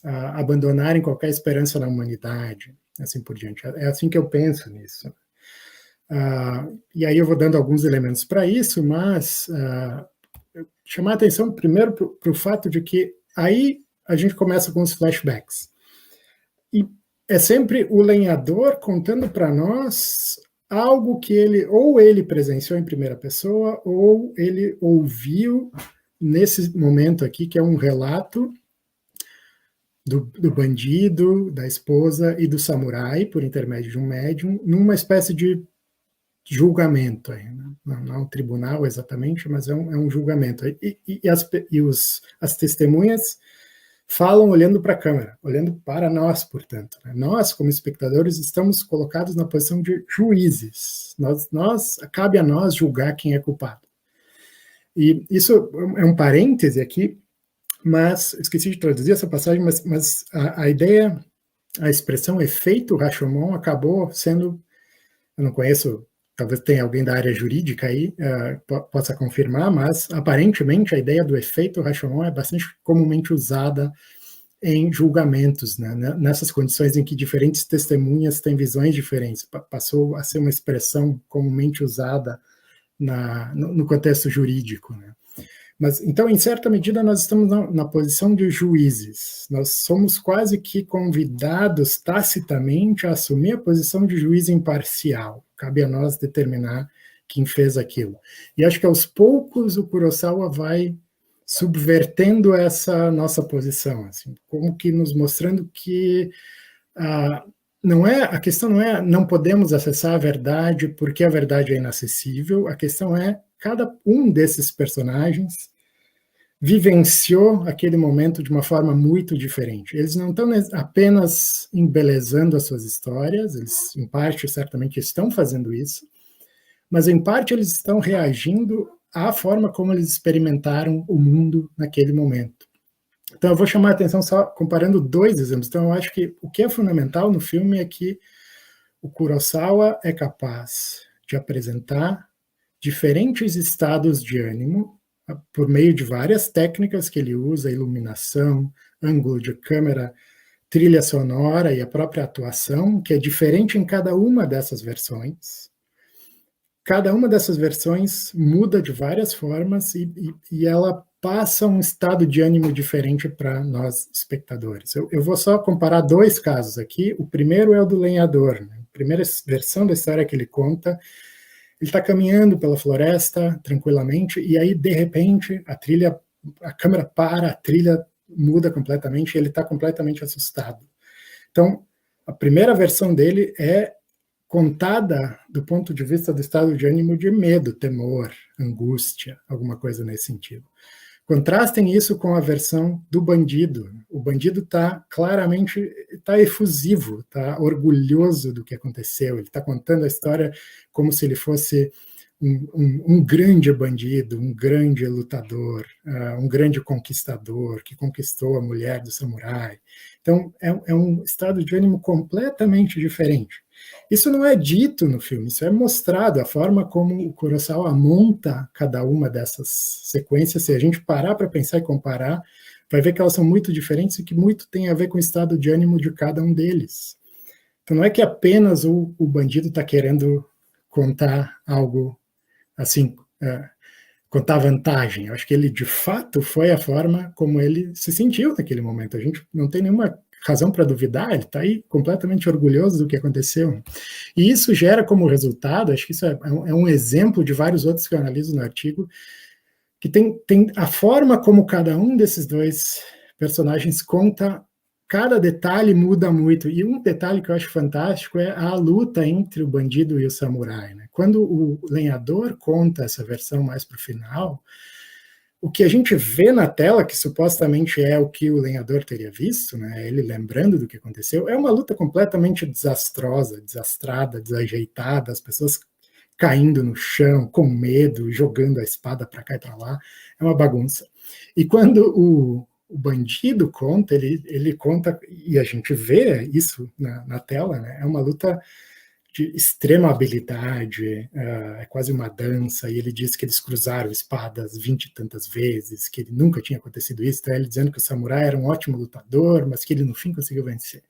[SPEAKER 1] abandonarem qualquer esperança na humanidade. assim por diante. É assim que eu penso nisso. E aí eu vou dando alguns elementos para isso, mas chamar a atenção primeiro para o fato de que aí a gente começa com os flashbacks. E é sempre o lenhador contando para nós algo que ele presenciou em primeira pessoa, ou ele ouviu nesse momento aqui, que é um relato do bandido, da esposa e do samurai, por intermédio de um médium, numa espécie de julgamento. Não é um tribunal exatamente, mas é um julgamento. As testemunhas falam olhando para a câmera, olhando para nós, portanto. Né? Nós, como espectadores, estamos colocados na posição de juízes. Cabe a nós julgar quem é culpado. E isso é um parêntese aqui, mas esqueci de traduzir essa passagem, mas a ideia, a expressão efeito Rashomon acabou sendo, eu não conheço, talvez tenha alguém da área jurídica aí, possa confirmar, mas aparentemente a ideia do efeito Rashomon é bastante comumente usada em julgamentos, né, nessas condições em que diferentes testemunhas têm visões diferentes. Passou a ser uma expressão comumente usada no contexto jurídico, né. Mas, então, em certa medida, nós estamos na posição de juízes. Nós somos quase que convidados tacitamente a assumir a posição de juiz imparcial. Cabe a nós determinar quem fez aquilo. E acho que, aos poucos, o Kurosawa vai subvertendo essa nossa posição, assim, como que nos mostrando que a questão não é não podemos acessar a verdade porque a verdade é inacessível, a questão é cada um desses personagens vivenciou aquele momento de uma forma muito diferente. Eles não estão apenas embelezando as suas histórias, eles, em parte, certamente estão fazendo isso, mas, em parte, eles estão reagindo à forma como eles experimentaram o mundo naquele momento. Então, eu vou chamar a atenção só comparando dois exemplos. Então, eu acho que o que é fundamental no filme é que o Kurosawa é capaz de apresentar diferentes estados de ânimo por meio de várias técnicas que ele usa, iluminação, ângulo de câmera, trilha sonora e a própria atuação, que é diferente em cada uma dessas versões. Cada uma dessas versões muda de várias formas e ela passa um estado de ânimo diferente para nós espectadores. Eu vou só comparar dois casos aqui. O primeiro é o do lenhador. Né? A primeira versão da história que ele conta, ele está caminhando pela floresta tranquilamente e aí, de repente, a câmera para, a trilha muda completamente e ele está completamente assustado. Então, a primeira versão dele é contada do ponto de vista do estado de ânimo de medo, temor, angústia, alguma coisa nesse sentido. Contrastem isso com a versão do bandido. O bandido está claramente, está efusivo, está orgulhoso do que aconteceu. Ele está contando a história como se ele fosse um grande bandido, um grande lutador, um grande conquistador que conquistou a mulher do samurai. Então, é um estado de ânimo completamente diferente. Isso não é dito no filme, isso é mostrado, a forma como o Kurosawa monta cada uma dessas sequências. Se a gente parar para pensar e comparar, vai ver que elas são muito diferentes e que muito tem a ver com o estado de ânimo de cada um deles. Então não é que apenas o bandido está querendo contar algo assim, contar vantagem. Eu acho que ele, de fato, foi a forma como ele se sentiu naquele momento. A gente não tem nenhuma razão para duvidar, ele está aí completamente orgulhoso do que aconteceu. E isso gera como resultado, acho que isso é um exemplo de vários outros que eu analiso no artigo, que tem a forma como cada um desses dois personagens conta, cada detalhe muda muito. E um detalhe que eu acho fantástico é a luta entre o bandido e o samurai. Né? Quando o lenhador conta essa versão mais para o final, o que a gente vê na tela, que supostamente é o que o lenhador teria visto, né, ele lembrando do que aconteceu, é uma luta completamente desastrosa, desastrada, desajeitada, as pessoas caindo no chão, com medo, jogando a espada para cá e para lá, é uma bagunça. E quando o bandido conta, ele conta, e a gente vê isso na tela, né, é uma luta de extrema habilidade, é quase uma dança, e ele diz que eles cruzaram espadas 20 e tantas vezes, que ele nunca tinha acontecido isso, então ele dizendo que o samurai era um ótimo lutador, mas que ele no fim conseguiu vencer.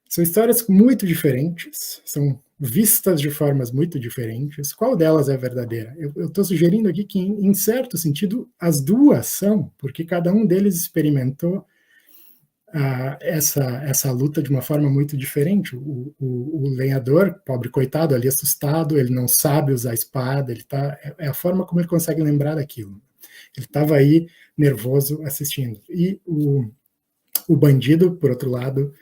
[SPEAKER 1] São histórias muito diferentes, são vistas de formas muito diferentes. Qual delas é verdadeira? Eu estou sugerindo aqui que, em certo sentido, as duas são, porque cada um deles experimentou essa luta de uma forma muito diferente. O lenhador, pobre coitado, ali assustado, ele não sabe usar a espada, é a forma como ele consegue lembrar daquilo. Ele estava aí nervoso assistindo. E o bandido, por outro lado,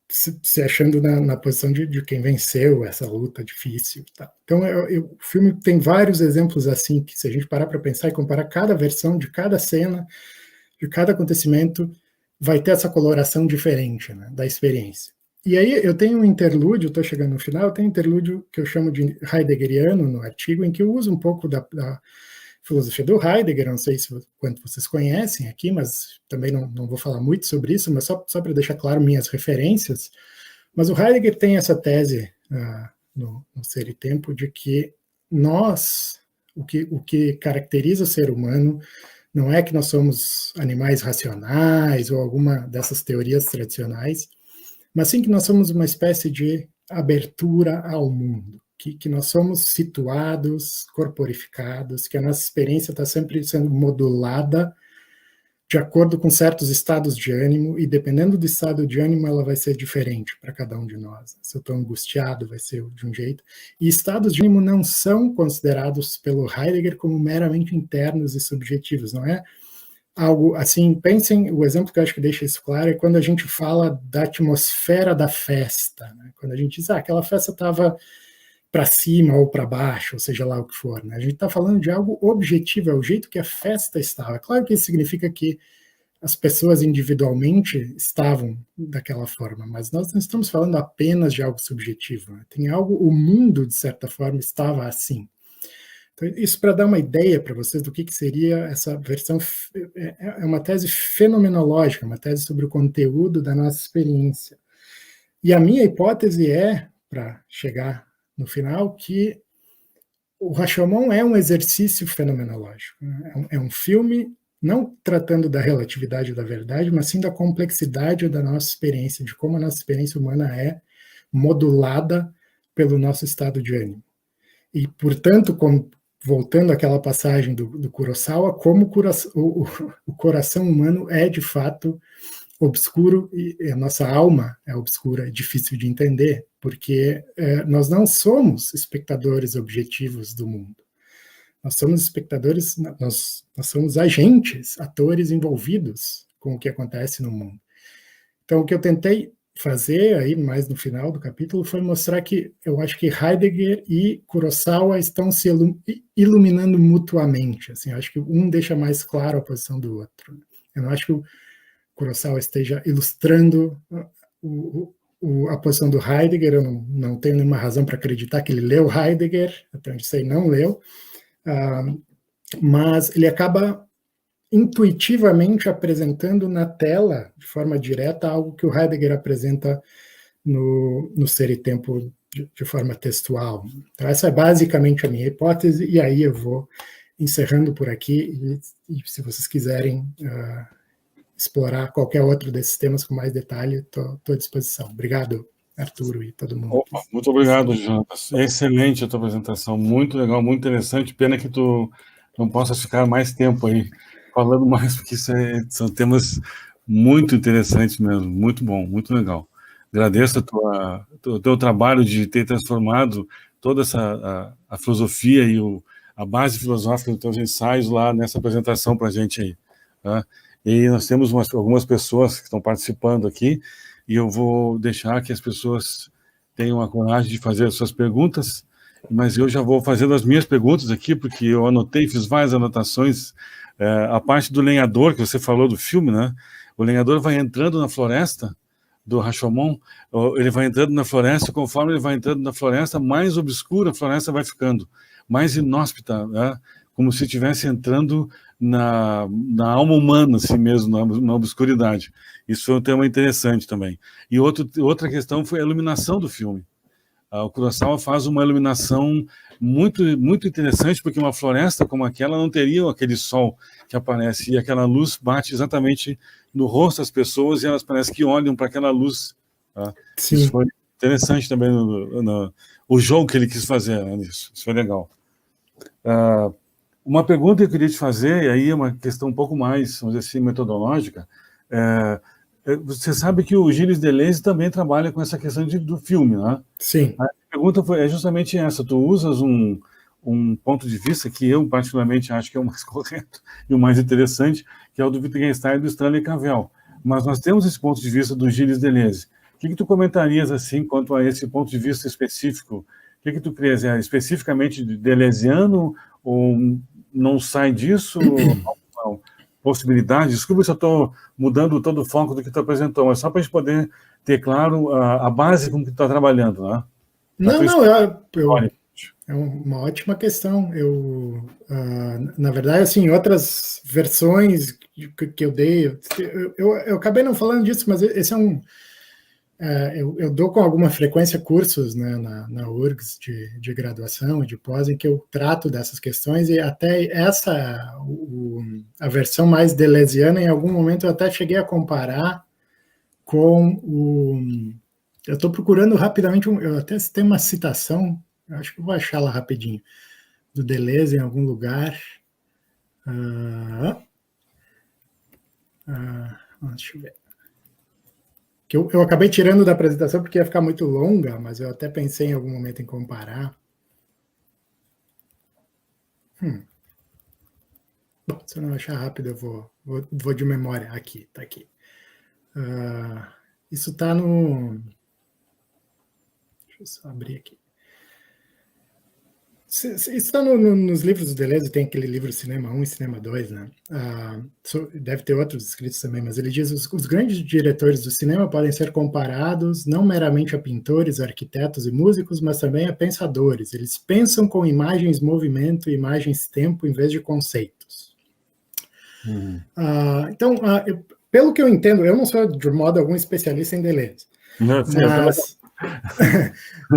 [SPEAKER 1] se achando na posição de quem venceu essa luta difícil. Tá? Então, o filme tem vários exemplos assim, que se a gente parar para pensar e comparar cada versão de cada cena, de cada acontecimento, vai ter essa coloração diferente, né, da experiência. E aí eu tenho um interlúdio, estou chegando no final, eu tenho um interlúdio que eu chamo de heideggeriano no artigo, em que eu uso um pouco da filosofia do Heidegger, não sei quanto vocês conhecem aqui, mas também não vou falar muito sobre isso, mas só para deixar claro minhas referências. Mas o Heidegger tem essa tese no Ser e Tempo de que nós, o que caracteriza o ser humano, não é que nós somos animais racionais ou alguma dessas teorias tradicionais, mas sim que nós somos uma espécie de abertura ao mundo. Que nós somos situados, corporificados, que a nossa experiência está sempre sendo modulada de acordo com certos estados de ânimo, e dependendo do estado de ânimo, ela vai ser diferente para cada um de nós. Se eu estou angustiado, vai ser de um jeito. E estados de ânimo não são considerados pelo Heidegger como meramente internos e subjetivos, não é algo assim. Pensem, o exemplo que eu acho que deixa isso claro é quando a gente fala da atmosfera da festa, né? Quando a gente diz, aquela festa estava para cima ou para baixo, ou seja lá o que for. Né? A gente está falando de algo objetivo, é o jeito que a festa estava. Claro que isso significa que as pessoas individualmente estavam daquela forma, mas nós não estamos falando apenas de algo subjetivo. Né? Tem algo, o mundo, de certa forma, estava assim. Então, isso para dar uma ideia para vocês do que seria essa versão, é uma tese fenomenológica, uma tese sobre o conteúdo da nossa experiência. E a minha hipótese é, para chegar no final, que o Rashomon é um exercício fenomenológico. É um filme não tratando da relatividade da verdade, mas sim da complexidade da nossa experiência, de como a nossa experiência humana é modulada pelo nosso estado de ânimo. E, portanto, voltando àquela passagem do Kurosawa, como o coração humano é, de fato, obscuro, e a nossa alma é obscura, é difícil de entender, porque nós não somos espectadores objetivos do mundo. Nós somos espectadores, nós somos agentes, atores envolvidos com o que acontece no mundo. Então, o que eu tentei fazer aí mais no final do capítulo foi mostrar que eu acho que Heidegger e Kurosawa estão se iluminando mutuamente. Assim, eu acho que um deixa mais claro a posição do outro. Eu não acho que o Kurosawa esteja ilustrando a posição do Heidegger. Eu não tenho nenhuma razão para acreditar que ele leu Heidegger, até onde sei, não leu, mas ele acaba intuitivamente apresentando na tela, de forma direta, algo que o Heidegger apresenta no Ser e Tempo de forma textual. Então, essa é basicamente a minha hipótese, e aí eu vou encerrando por aqui, e se vocês quiserem explorar qualquer outro desses temas com mais detalhe, estou à disposição. Obrigado, Arturo e todo mundo.
[SPEAKER 2] Opa, muito obrigado, Jonas. Excelente a tua apresentação, muito legal, muito interessante. Pena que tu não possa ficar mais tempo aí falando mais, porque são temas muito interessantes mesmo, muito bom, muito legal. Agradeço o teu trabalho de ter transformado toda a filosofia e a base filosófica dos teus ensaios lá nessa apresentação para a gente aí. Tá? E nós temos algumas pessoas que estão participando aqui, e eu vou deixar que as pessoas tenham a coragem de fazer as suas perguntas, mas eu já vou fazendo as minhas perguntas aqui, porque eu anotei, fiz várias anotações. A parte do lenhador, que você falou do filme, né? O lenhador vai entrando na floresta do Rashomon, ele vai entrando na floresta, conforme ele vai entrando na floresta, mais obscura a floresta vai ficando, mais inóspita, né? Como se estivesse entrando na alma humana, assim mesmo, na obscuridade. Isso foi um tema interessante também. E outra questão foi a iluminação do filme. O Kurosawa faz uma iluminação muito, muito interessante, porque uma floresta como aquela não teria aquele sol que aparece, e aquela luz bate exatamente no rosto das pessoas, e elas parecem que olham para aquela luz Tá?
[SPEAKER 1] Sim.
[SPEAKER 2] Isso foi interessante também, o jogo que ele quis fazer, né, nisso. Isso foi legal. Uma pergunta que eu queria te fazer, e aí é uma questão um pouco mais, vamos dizer assim, metodológica. Você sabe que o Gilles Deleuze também trabalha com essa questão do filme, né?
[SPEAKER 1] Sim.
[SPEAKER 2] A pergunta é justamente essa. Tu usas um ponto de vista que eu particularmente acho que é o mais correto e o mais interessante, que é o do Wittgenstein e do Stanley Cavell. Mas nós temos esse ponto de vista do Gilles Deleuze. O que tu comentarias assim quanto a esse ponto de vista específico? O que tu crias? É especificamente deleuziano ou não sai disso? Possibilidade? Desculpa se eu estou mudando todo o foco do que tu apresentou, mas só para a gente poder ter claro a base com que tu está trabalhando, né?
[SPEAKER 1] Não, é uma ótima questão. Na verdade, assim, outras versões que eu dei, eu acabei não falando disso, mas esse é eu dou com alguma frequência cursos, né, na URGS de graduação e de pós, em que eu trato dessas questões, e até a versão mais deleuziana, em algum momento eu até cheguei a comparar com eu estou procurando rapidamente, eu até tenho uma citação, eu acho que eu vou achar lá rapidinho, do Deleuze em algum lugar. Deixa eu ver. Que eu acabei tirando da apresentação porque ia ficar muito longa, mas eu até pensei em algum momento em comparar. Bom, se eu não achar rápido, eu vou de memória. Aqui, tá aqui. Isso está no... Deixa eu só abrir aqui. Isso está nos livros do Deleuze, tem aquele livro Cinema 1 e Cinema 2, né? Deve ter outros escritos também, mas ele diz os grandes diretores do cinema podem ser comparados não meramente a pintores, arquitetos e músicos, mas também a pensadores. Eles pensam com imagens movimento e imagens tempo em vez de conceitos. Então, pelo que eu entendo, eu não sou de modo algum especialista em Deleuze,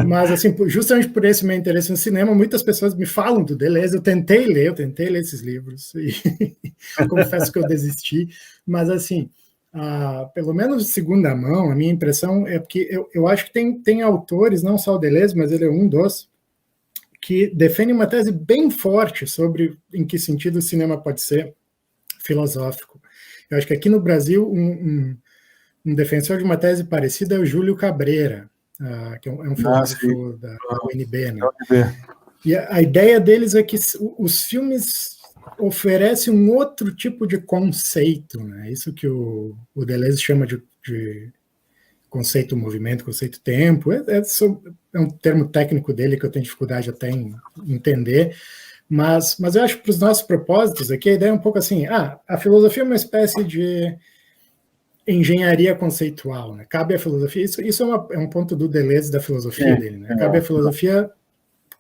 [SPEAKER 1] mas assim, justamente por esse meu interesse no cinema, muitas pessoas me falam do Deleuze. Eu tentei ler esses livros e confesso que eu desisti, mas assim, pelo menos de segunda mão, a minha impressão é que eu acho que tem autores, não só o Deleuze, mas ele é um dos, que defendem uma tese bem forte sobre em que sentido o cinema pode ser filosófico. Eu acho que aqui no Brasil, um defensor de uma tese parecida é o Júlio Cabreira, que é um filósofo da UNB, né? E a ideia deles é que os filmes oferecem um outro tipo de conceito, né? Isso que o Deleuze chama de conceito movimento, conceito tempo, é um termo técnico dele que eu tenho dificuldade até em entender, mas eu acho que para os nossos propósitos aqui, a ideia é um pouco assim, a filosofia é uma espécie de engenharia conceitual, né? Cabe à filosofia, isso é um ponto do Deleuze, da filosofia dele, né? Cabe à filosofia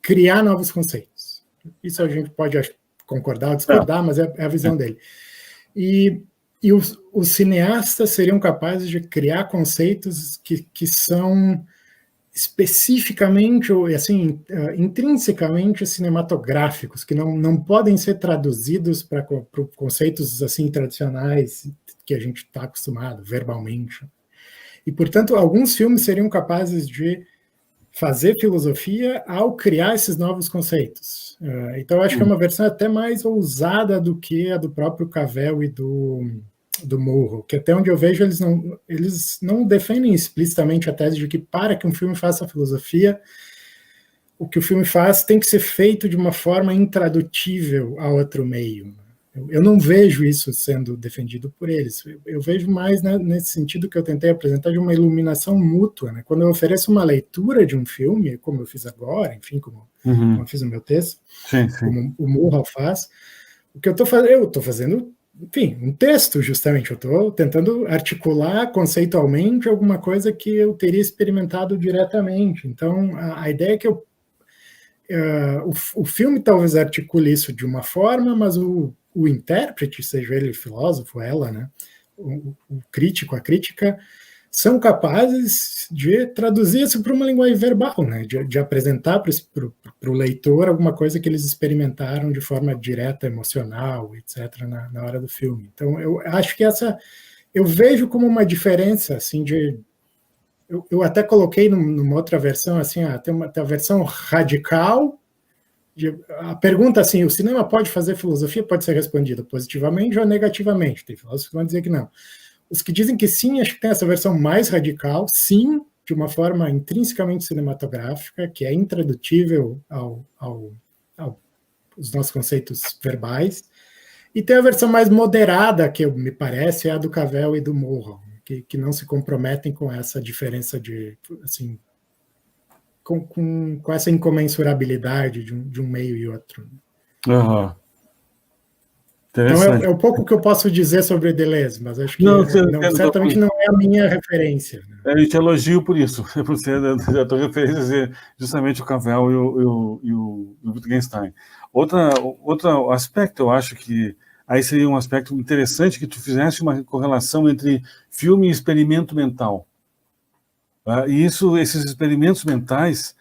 [SPEAKER 1] criar novos conceitos. Isso a gente pode concordar ou discordar, mas é a visão dele. E os cineastas seriam capazes de criar conceitos que são especificamente, assim, intrinsecamente cinematográficos, que não podem ser traduzidos para conceitos assim tradicionais que a gente está acostumado verbalmente. E, portanto, alguns filmes seriam capazes de fazer filosofia ao criar esses novos conceitos. Então, eu acho que é uma versão até mais ousada do que a do próprio Cavell e do Murrow, que até onde eu vejo eles não defendem explicitamente a tese de que para que um filme faça filosofia, o que o filme faz tem que ser feito de uma forma intradutível a outro meio. Eu não vejo isso sendo defendido por eles. Eu vejo mais, né, nesse sentido que eu tentei apresentar, de uma iluminação mútua, né? Quando eu ofereço uma leitura de um filme, como eu fiz agora, enfim, como eu fiz no meu texto, como o Murrow faz, o que eu estou fazendo, enfim, um texto, justamente. Eu estou tentando articular conceitualmente alguma coisa que eu teria experimentado diretamente. Então, a ideia é que o filme talvez articule isso de uma forma, mas o intérprete, seja ele filósofo, ela, né, o crítico, a crítica, são capazes de traduzir isso para uma linguagem verbal, né, de apresentar para o leitor alguma coisa que eles experimentaram de forma direta, emocional, etc., na hora do filme. Então, eu acho que eu vejo como uma diferença, assim, eu até coloquei numa outra versão, assim, tem a versão radical. A pergunta, assim, o cinema pode fazer filosofia? Pode ser respondida positivamente ou negativamente. Tem filósofos que vão dizer que não. Os que dizem que sim, acho que tem essa versão mais radical, sim, de uma forma intrinsecamente cinematográfica, que é intradutível aos nossos conceitos verbais. E tem a versão mais moderada, que me parece, é a do Cavell e do Mulholland, que não se comprometem com essa diferença de, assim, com essa incomensurabilidade de um meio e outro.
[SPEAKER 2] Uhum.
[SPEAKER 1] Então é um pouco que eu posso dizer sobre Deleuze, mas acho que certamente não é a minha referência.
[SPEAKER 2] Eu te elogio por isso, porque a tua referência é justamente o Cavell e o Wittgenstein. Outro aspecto, eu acho que aí seria um aspecto interessante, que tu fizesse uma correlação entre filme e experimento mental. E esses experimentos mentais,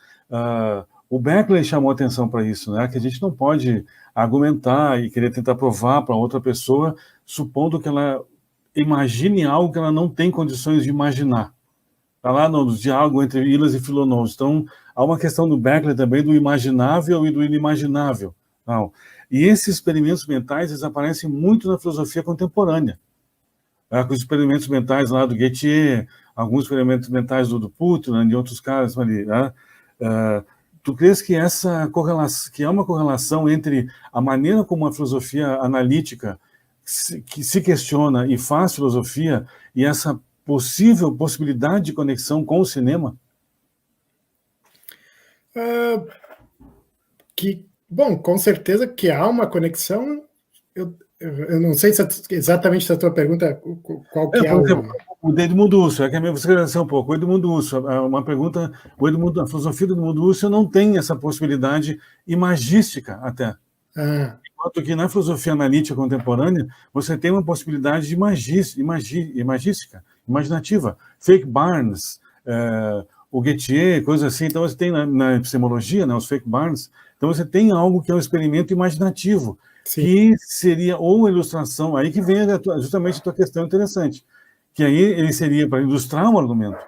[SPEAKER 2] o Berkeley chamou atenção para isso, né? Que a gente não pode argumentar e querer tentar provar para outra pessoa, supondo que ela imagine algo que ela não tem condições de imaginar. Está lá no diálogo entre Illas e Philonous. Então, há uma questão do Berkeley também do imaginável e do inimaginável. Não. E esses experimentos mentais, eles aparecem muito na filosofia contemporânea. Com os experimentos mentais lá do Gettier, alguns experimentos mentais do Putnam e outros caras ali. Tu crês que que há uma correlação entre a maneira como a filosofia analítica que se questiona e faz filosofia e essa possibilidade de conexão com o cinema?
[SPEAKER 1] Bom, com certeza que há uma conexão. Eu não sei exatamente se a tua pergunta qual que é
[SPEAKER 2] por exemplo, o Edmundo Husserl, que você quer dizer um pouco, o Edmundo Husserl, uma pergunta, a filosofia do Edmundo Husserl não tem essa possibilidade imagística até. Enquanto que na filosofia analítica contemporânea, você tem uma possibilidade de imagística, imaginativa. Fake Barnes, o Gettier, coisas assim. Então você tem na epistemologia, né, os Fake Barnes, então você tem algo que é um experimento imaginativo, sim, que seria ou uma ilustração, aí que vem justamente a tua questão interessante, que aí ele seria para ilustrar um argumento,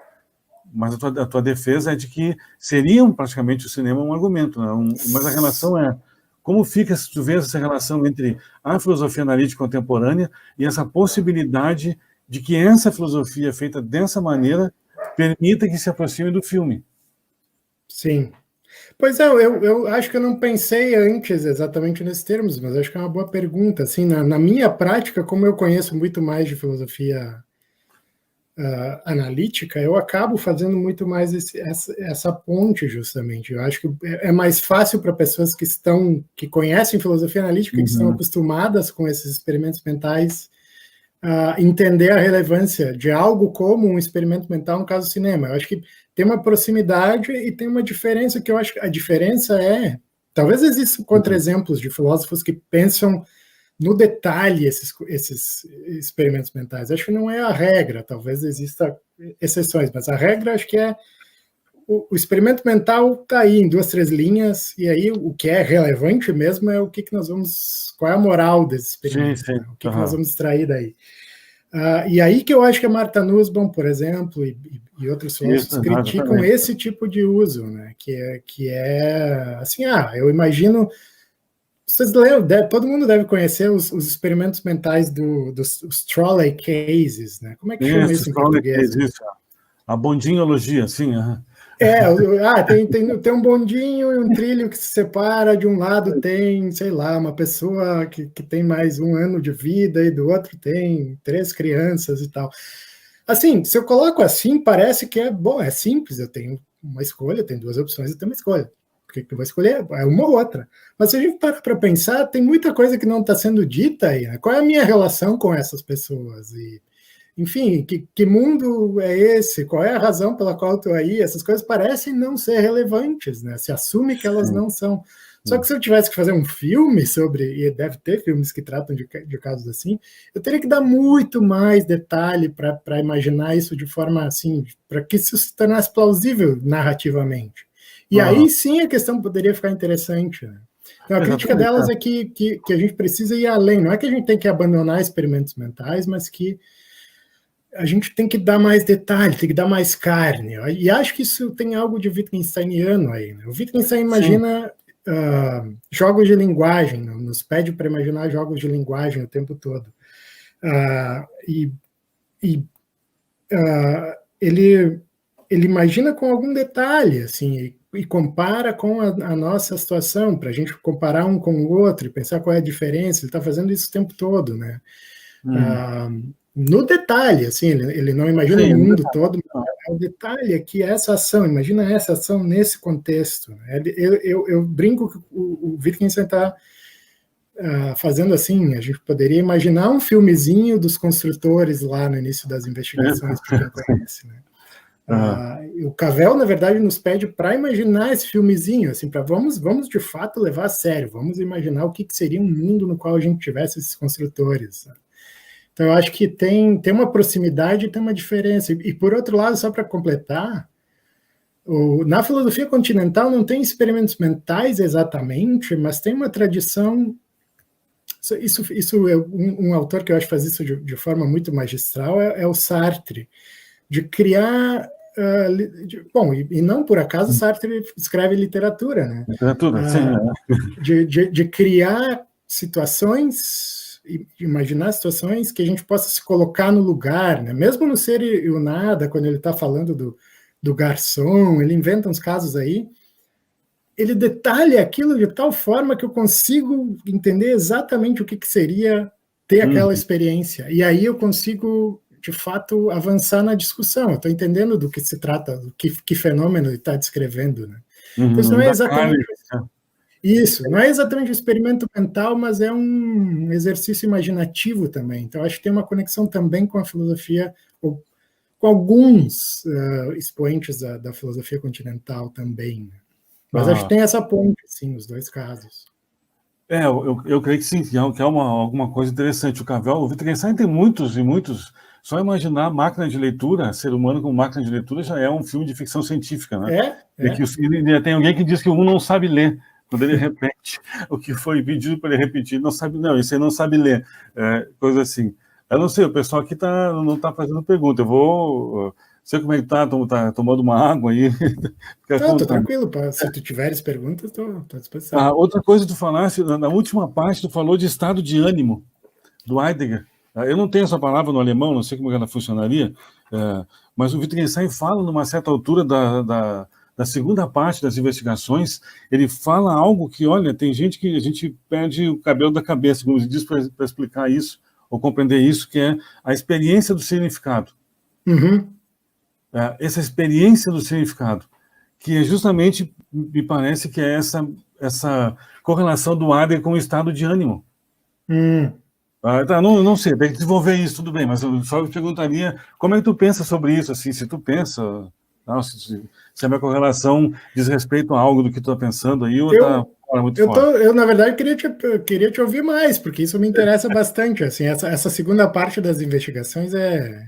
[SPEAKER 2] mas a tua defesa é de que seria praticamente o cinema um argumento, né? Mas a relação é, como fica se tu vês essa relação entre a filosofia analítica contemporânea e essa possibilidade de que essa filosofia feita dessa maneira permita que se aproxime do filme?
[SPEAKER 1] Sim. Pois é, eu acho que eu não pensei antes exatamente nesses termos, mas acho que é uma boa pergunta. Assim, na minha prática, como eu conheço muito mais de filosofia analítica, eu acabo fazendo muito mais essa ponte, justamente. Eu acho que é mais fácil para pessoas que conhecem filosofia analítica, que estão acostumadas com esses experimentos mentais, entender a relevância de algo como um experimento mental no caso do cinema. Eu acho que tem uma proximidade e tem uma diferença, que eu acho que a diferença talvez existam contra-exemplos de filósofos que pensam no detalhe esses experimentos mentais. Acho que não é a regra, talvez exista exceções, mas a regra acho que é o experimento mental está aí em 2, 3 linhas, e aí o que é relevante mesmo é qual é a moral desse experimento,
[SPEAKER 2] sim.
[SPEAKER 1] O que nós vamos extrair daí. E aí que eu acho que a Martha Nussbaum, por exemplo, e outros filósofos criticam esse tipo de uso, né? Que é assim, eu imagino. Vocês lembram, todo mundo deve conhecer os experimentos mentais dos trolley cases, né? Como é que chama isso em português?
[SPEAKER 2] Isso. A bondinhologia, sim.
[SPEAKER 1] Tem um bondinho e um trilho que se separa, de um lado tem, sei lá, uma pessoa que tem mais 1 ano de vida e do outro tem 3 crianças e tal. Assim, se eu coloco assim, parece que é simples, eu tenho uma escolha, tenho 2 opções, eu tenho uma escolha. Porque eu vou escolher uma ou outra. Mas se a gente parar para pensar, tem muita coisa que não está sendo dita aí, né? Qual é a minha relação com essas pessoas? Enfim, que mundo é esse? Qual é a razão pela qual eu estou aí? Essas coisas parecem não ser relevantes, né? Se assume que elas não são. Só que se eu tivesse que fazer um filme e deve ter filmes que tratam de casos assim, eu teria que dar muito mais detalhe para imaginar isso de forma assim, para que isso se tornasse plausível narrativamente. E aí sim a questão poderia ficar interessante, né? Então a crítica delas é que a gente precisa ir além. Não é que a gente tem que abandonar experimentos mentais, mas que a gente tem que dar mais detalhe, tem que dar mais carne. E acho que isso tem algo de Wittgensteiniano aí. Né? O Wittgenstein imagina jogos de linguagem, nos pede para imaginar jogos de linguagem o tempo todo. Ele imagina com algum detalhe, assim, e compara com a nossa situação, para a gente comparar um com o outro e pensar qual é a diferença. Ele está fazendo isso o tempo todo, né? No detalhe, assim, ele não imagina o mundo todo, mas é o detalhe aqui, essa ação, imagina essa ação nesse contexto. Né? Eu brinco que o Wittgenstein está fazendo assim, a gente poderia imaginar um filmezinho dos construtores lá no início das investigações, para quem conhece, né? O Cavell, na verdade, nos pede para imaginar esse filmezinho, assim, para vamos de fato levar a sério, vamos imaginar o que seria um mundo no qual a gente tivesse esses construtores. Sabe? Então, eu acho que tem uma proximidade e tem uma diferença. E, por outro lado, só para completar, na filosofia continental não tem experimentos mentais exatamente, mas tem uma tradição. Isso é um autor que eu acho que faz isso de forma muito magistral, é o Sartre, de criar. Bom, e não por acaso Sartre escreve literatura, né?
[SPEAKER 2] Literatura, sim.
[SPEAKER 1] De criar situações, imaginar situações que a gente possa se colocar no lugar, né? Mesmo no Ser e o Nada, quando ele está falando do garçom, ele inventa uns casos aí, ele detalha aquilo de tal forma que eu consigo entender exatamente o que seria ter aquela experiência. E aí eu consigo, de fato, avançar na discussão. Eu estou entendendo do que se trata, do que fenômeno ele está descrevendo. Né? Então, isso não é exatamente isso. Não é exatamente um experimento mental, mas é um exercício imaginativo também. Então, acho que tem uma conexão também com a filosofia, ou com alguns expoentes da filosofia continental também. Né? Mas acho que tem essa ponte, sim, nos dois casos.
[SPEAKER 2] Eu creio que sim, que é alguma coisa interessante. O Wittgenstein tem muitos e muitos. Só imaginar máquina de leitura, ser humano com máquina de leitura, já é um filme de ficção científica, né? E tem alguém que diz que um não sabe ler. Quando ele repete o que foi pedido para ele repetir, não sabe, não, esse aí não sabe ler. Coisa assim. Eu não sei, o pessoal aqui não está fazendo pergunta. Eu vou. Sei como é que está tomando uma água aí.
[SPEAKER 1] Não, estou tranquilo. Se tu tiveres perguntas, estou à disposição.
[SPEAKER 2] Outra coisa que tu falaste, na última parte, tu falou de estado de ânimo, do Heidegger. Eu não tenho essa palavra no alemão, não sei como ela funcionaria, mas o Wittgenstein fala, numa certa altura da segunda parte das investigações, ele fala algo que, olha, tem gente que a gente perde o cabelo da cabeça, como se diz, para explicar isso, ou compreender isso, que é a experiência do significado. Essa experiência do significado, que é justamente, me parece que é essa correlação do Heidegger com o estado de ânimo. Não sei, tem que desenvolver isso, tudo bem, mas eu só me perguntaria como é que tu pensa sobre isso, assim, se tu pensa, se a minha correlação diz respeito a algo do que tu está pensando aí, ou está muito fora?
[SPEAKER 1] Eu, na verdade, queria te ouvir mais, porque isso me interessa bastante, assim, essa segunda parte das investigações é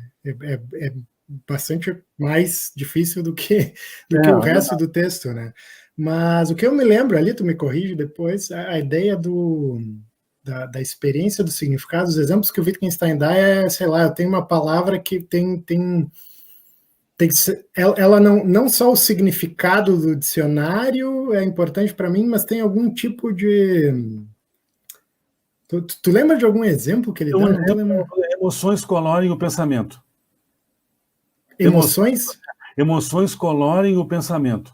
[SPEAKER 1] bastante mais difícil do que o resto do texto, né? Mas o que eu me lembro ali, tu me corrige depois, a ideia da experiência do significado, os exemplos que o Wittgenstein dá sei lá, tem uma palavra que tem ela não só o significado do dicionário é importante para mim, mas tem algum tipo de... Tu lembra de algum exemplo que ele dá? Não tô lembrando.
[SPEAKER 2] Emoções colorem o pensamento.
[SPEAKER 1] Emoções?
[SPEAKER 2] Emoções colorem o pensamento.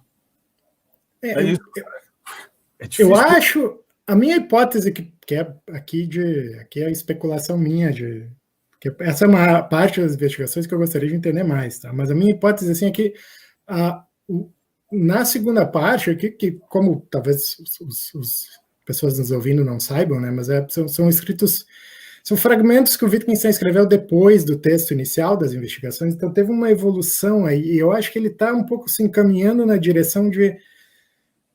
[SPEAKER 2] Isso. É difícil.
[SPEAKER 1] Eu acho... A minha hipótese, que é aqui é a especulação minha, que essa é uma parte das investigações que eu gostaria de entender mais, tá? Mas a minha hipótese assim, é que na segunda parte, que como talvez as pessoas nos ouvindo não saibam, né? Mas são escritos, são fragmentos que o Wittgenstein escreveu depois do texto inicial das investigações, então teve uma evolução aí, e eu acho que ele está um pouco se encaminhando na direção de...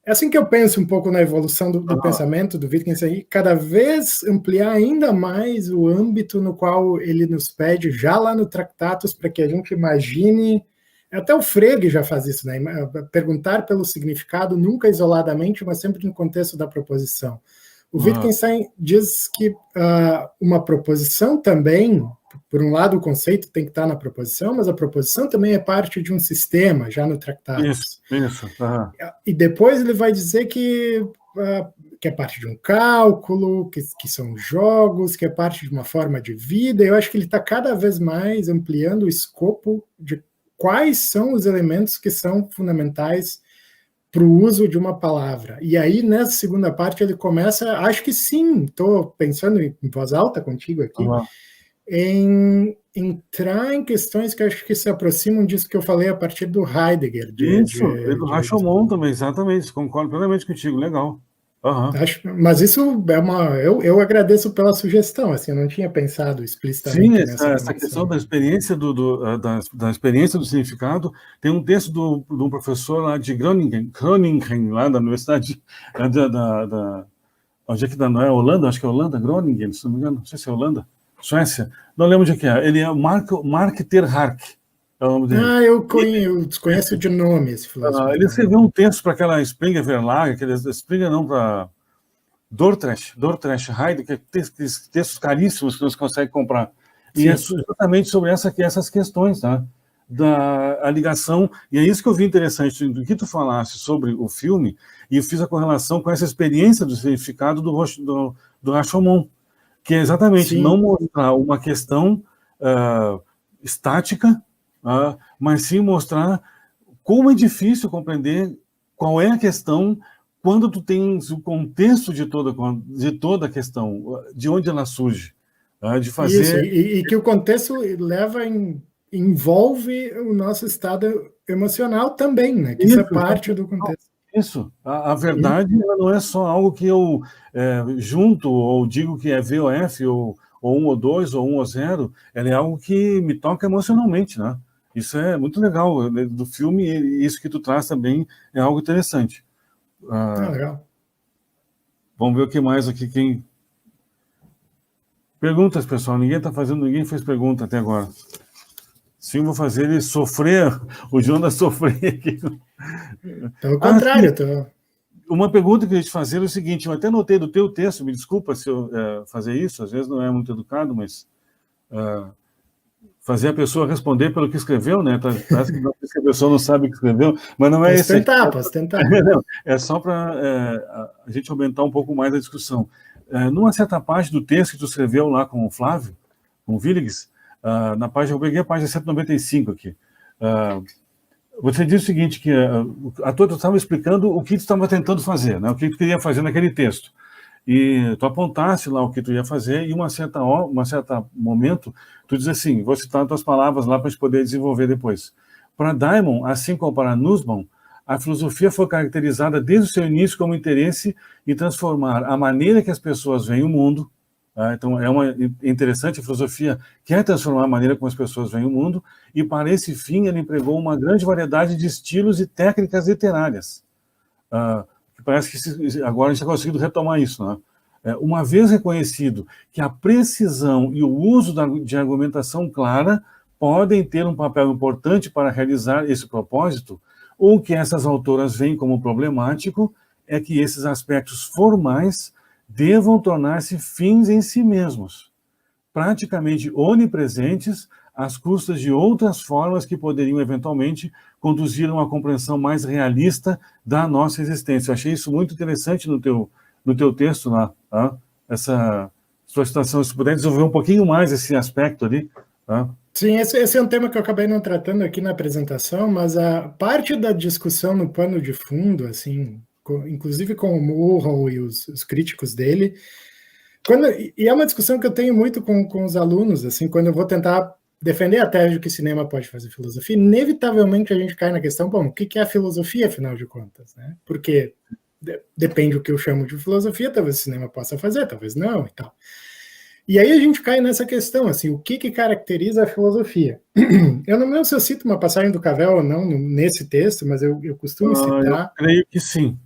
[SPEAKER 1] É assim que eu penso um pouco na evolução do pensamento do Wittgenstein, cada vez ampliar ainda mais o âmbito no qual ele nos pede, já lá no Tractatus, para que a gente imagine, até o Frege já faz isso, né? Perguntar pelo significado, nunca isoladamente, mas sempre no contexto da proposição. O Wittgenstein diz que uma proposição também, por um lado o conceito tem que estar na proposição, mas a proposição também é parte de um sistema, já no tratado.
[SPEAKER 2] Isso.
[SPEAKER 1] E depois ele vai dizer que é parte de um cálculo, que são jogos, que é parte de uma forma de vida. Eu acho que ele está cada vez mais ampliando o escopo de quais são os elementos que são fundamentais para o uso de uma palavra. E aí, nessa segunda parte, ele começa, acho que sim, estou pensando em voz alta contigo aqui, em entrar em questões que acho que se aproximam disso que eu falei a partir do Heidegger.
[SPEAKER 2] E do Rashomon também, exatamente, concordo plenamente contigo, legal.
[SPEAKER 1] Mas isso eu agradeço pela sugestão, assim, eu não tinha pensado explicitamente
[SPEAKER 2] nessa essa questão da experiência da experiência do significado. Tem um texto de um professor lá de Groningen, lá da Universidade onde é que não é Holanda? Acho que é Holanda, Groningen, se não me engano, não sei se é Holanda, Suécia, não lembro onde é que é. Ele é Mark Ter Hark, é o nome dele.
[SPEAKER 1] Eu desconheço de nome esse filósofo.
[SPEAKER 2] Ele escreveu um texto para aquela Springer Verlag, Springer não, para Dordrecht Heide, que é textos caríssimos que não se consegue comprar. Sim. E é justamente sobre essas questões, tá? A ligação, e é isso que eu vi interessante do que tu falaste sobre o filme, e eu fiz a correlação com essa experiência do significado do Rashomon, que é exatamente não mostrar uma questão estática, mas sim mostrar como é difícil compreender qual é a questão quando tu tens o contexto de toda a questão, de onde ela surge, de fazer...
[SPEAKER 1] Isso, e que o contexto envolve o nosso estado emocional também, né? Que isso é parte do contexto.
[SPEAKER 2] Isso, a verdade ela não é só algo que eu junto ou digo que é VOF, ou 1 ou 2, ou 1 ou 0, ela é algo que me toca emocionalmente, né? Isso é muito legal do filme, e isso que tu traz também é algo interessante.
[SPEAKER 1] Legal.
[SPEAKER 2] Vamos ver o que mais aqui. Perguntas, pessoal. Ninguém fez pergunta até agora. Sim, vou fazer ele sofrer, o Jonas sofrer aqui.
[SPEAKER 1] Pelo contrário,
[SPEAKER 2] Uma pergunta que eu ia te fazer é o seguinte: eu até notei do teu texto, me desculpa se eu fazer isso, às vezes não é muito educado, mas fazer a pessoa responder pelo que escreveu, né? Parece que a pessoa não sabe o que escreveu, mas não é isso.
[SPEAKER 1] Posso tentar.
[SPEAKER 2] Não, é só para a gente aumentar um pouco mais a discussão. Numa certa parte do texto que tu escreveu lá com o Flávio, com o Villegas, na página, eu peguei a página 195 aqui. Você disse o seguinte, que tu estava explicando o que tu estava tentando fazer, né? O que tu queria fazer naquele texto. E tu apontaste lá o que tu ia fazer, e uma certa momento, tu diz assim, vou citar as tuas palavras lá para a gente poder desenvolver depois. Para Diamond, assim como para Nussbaum, a filosofia foi caracterizada desde o seu início como interesse em transformar a maneira que as pessoas veem o mundo. Então, interessante, a filosofia quer transformar a maneira como as pessoas veem o mundo, e para esse fim ele empregou uma grande variedade de estilos e técnicas literárias. Parece que agora a gente está conseguindo retomar isso, né? Uma vez reconhecido que a precisão e o uso de argumentação clara podem ter um papel importante para realizar esse propósito, o que essas autoras veem como problemático é que esses aspectos formais devam tornar-se fins em si mesmos, praticamente onipresentes, às custas de outras formas que poderiam eventualmente conduzir a uma compreensão mais realista da nossa existência. Eu achei isso muito interessante no teu texto lá, tá? Essa sua citação, se puder desenvolver um pouquinho mais esse aspecto ali, tá?
[SPEAKER 1] Sim, esse é um tema que eu acabei não tratando aqui na apresentação, mas a parte da discussão no pano de fundo, assim, inclusive com o Mulhall e os críticos dele, e é uma discussão que eu tenho muito com os alunos, assim, quando eu vou tentar defender a tese de que cinema pode fazer filosofia, inevitavelmente a gente cai na questão, bom, o que é a filosofia, afinal de contas, né? Porque depende do que eu chamo de filosofia, talvez o cinema possa fazer, talvez não, e tal. E aí a gente cai nessa questão, assim, o que caracteriza a filosofia? Eu não lembro se eu cito uma passagem do Cavell ou não nesse texto, mas eu costumo citar...
[SPEAKER 2] Eu creio que sim.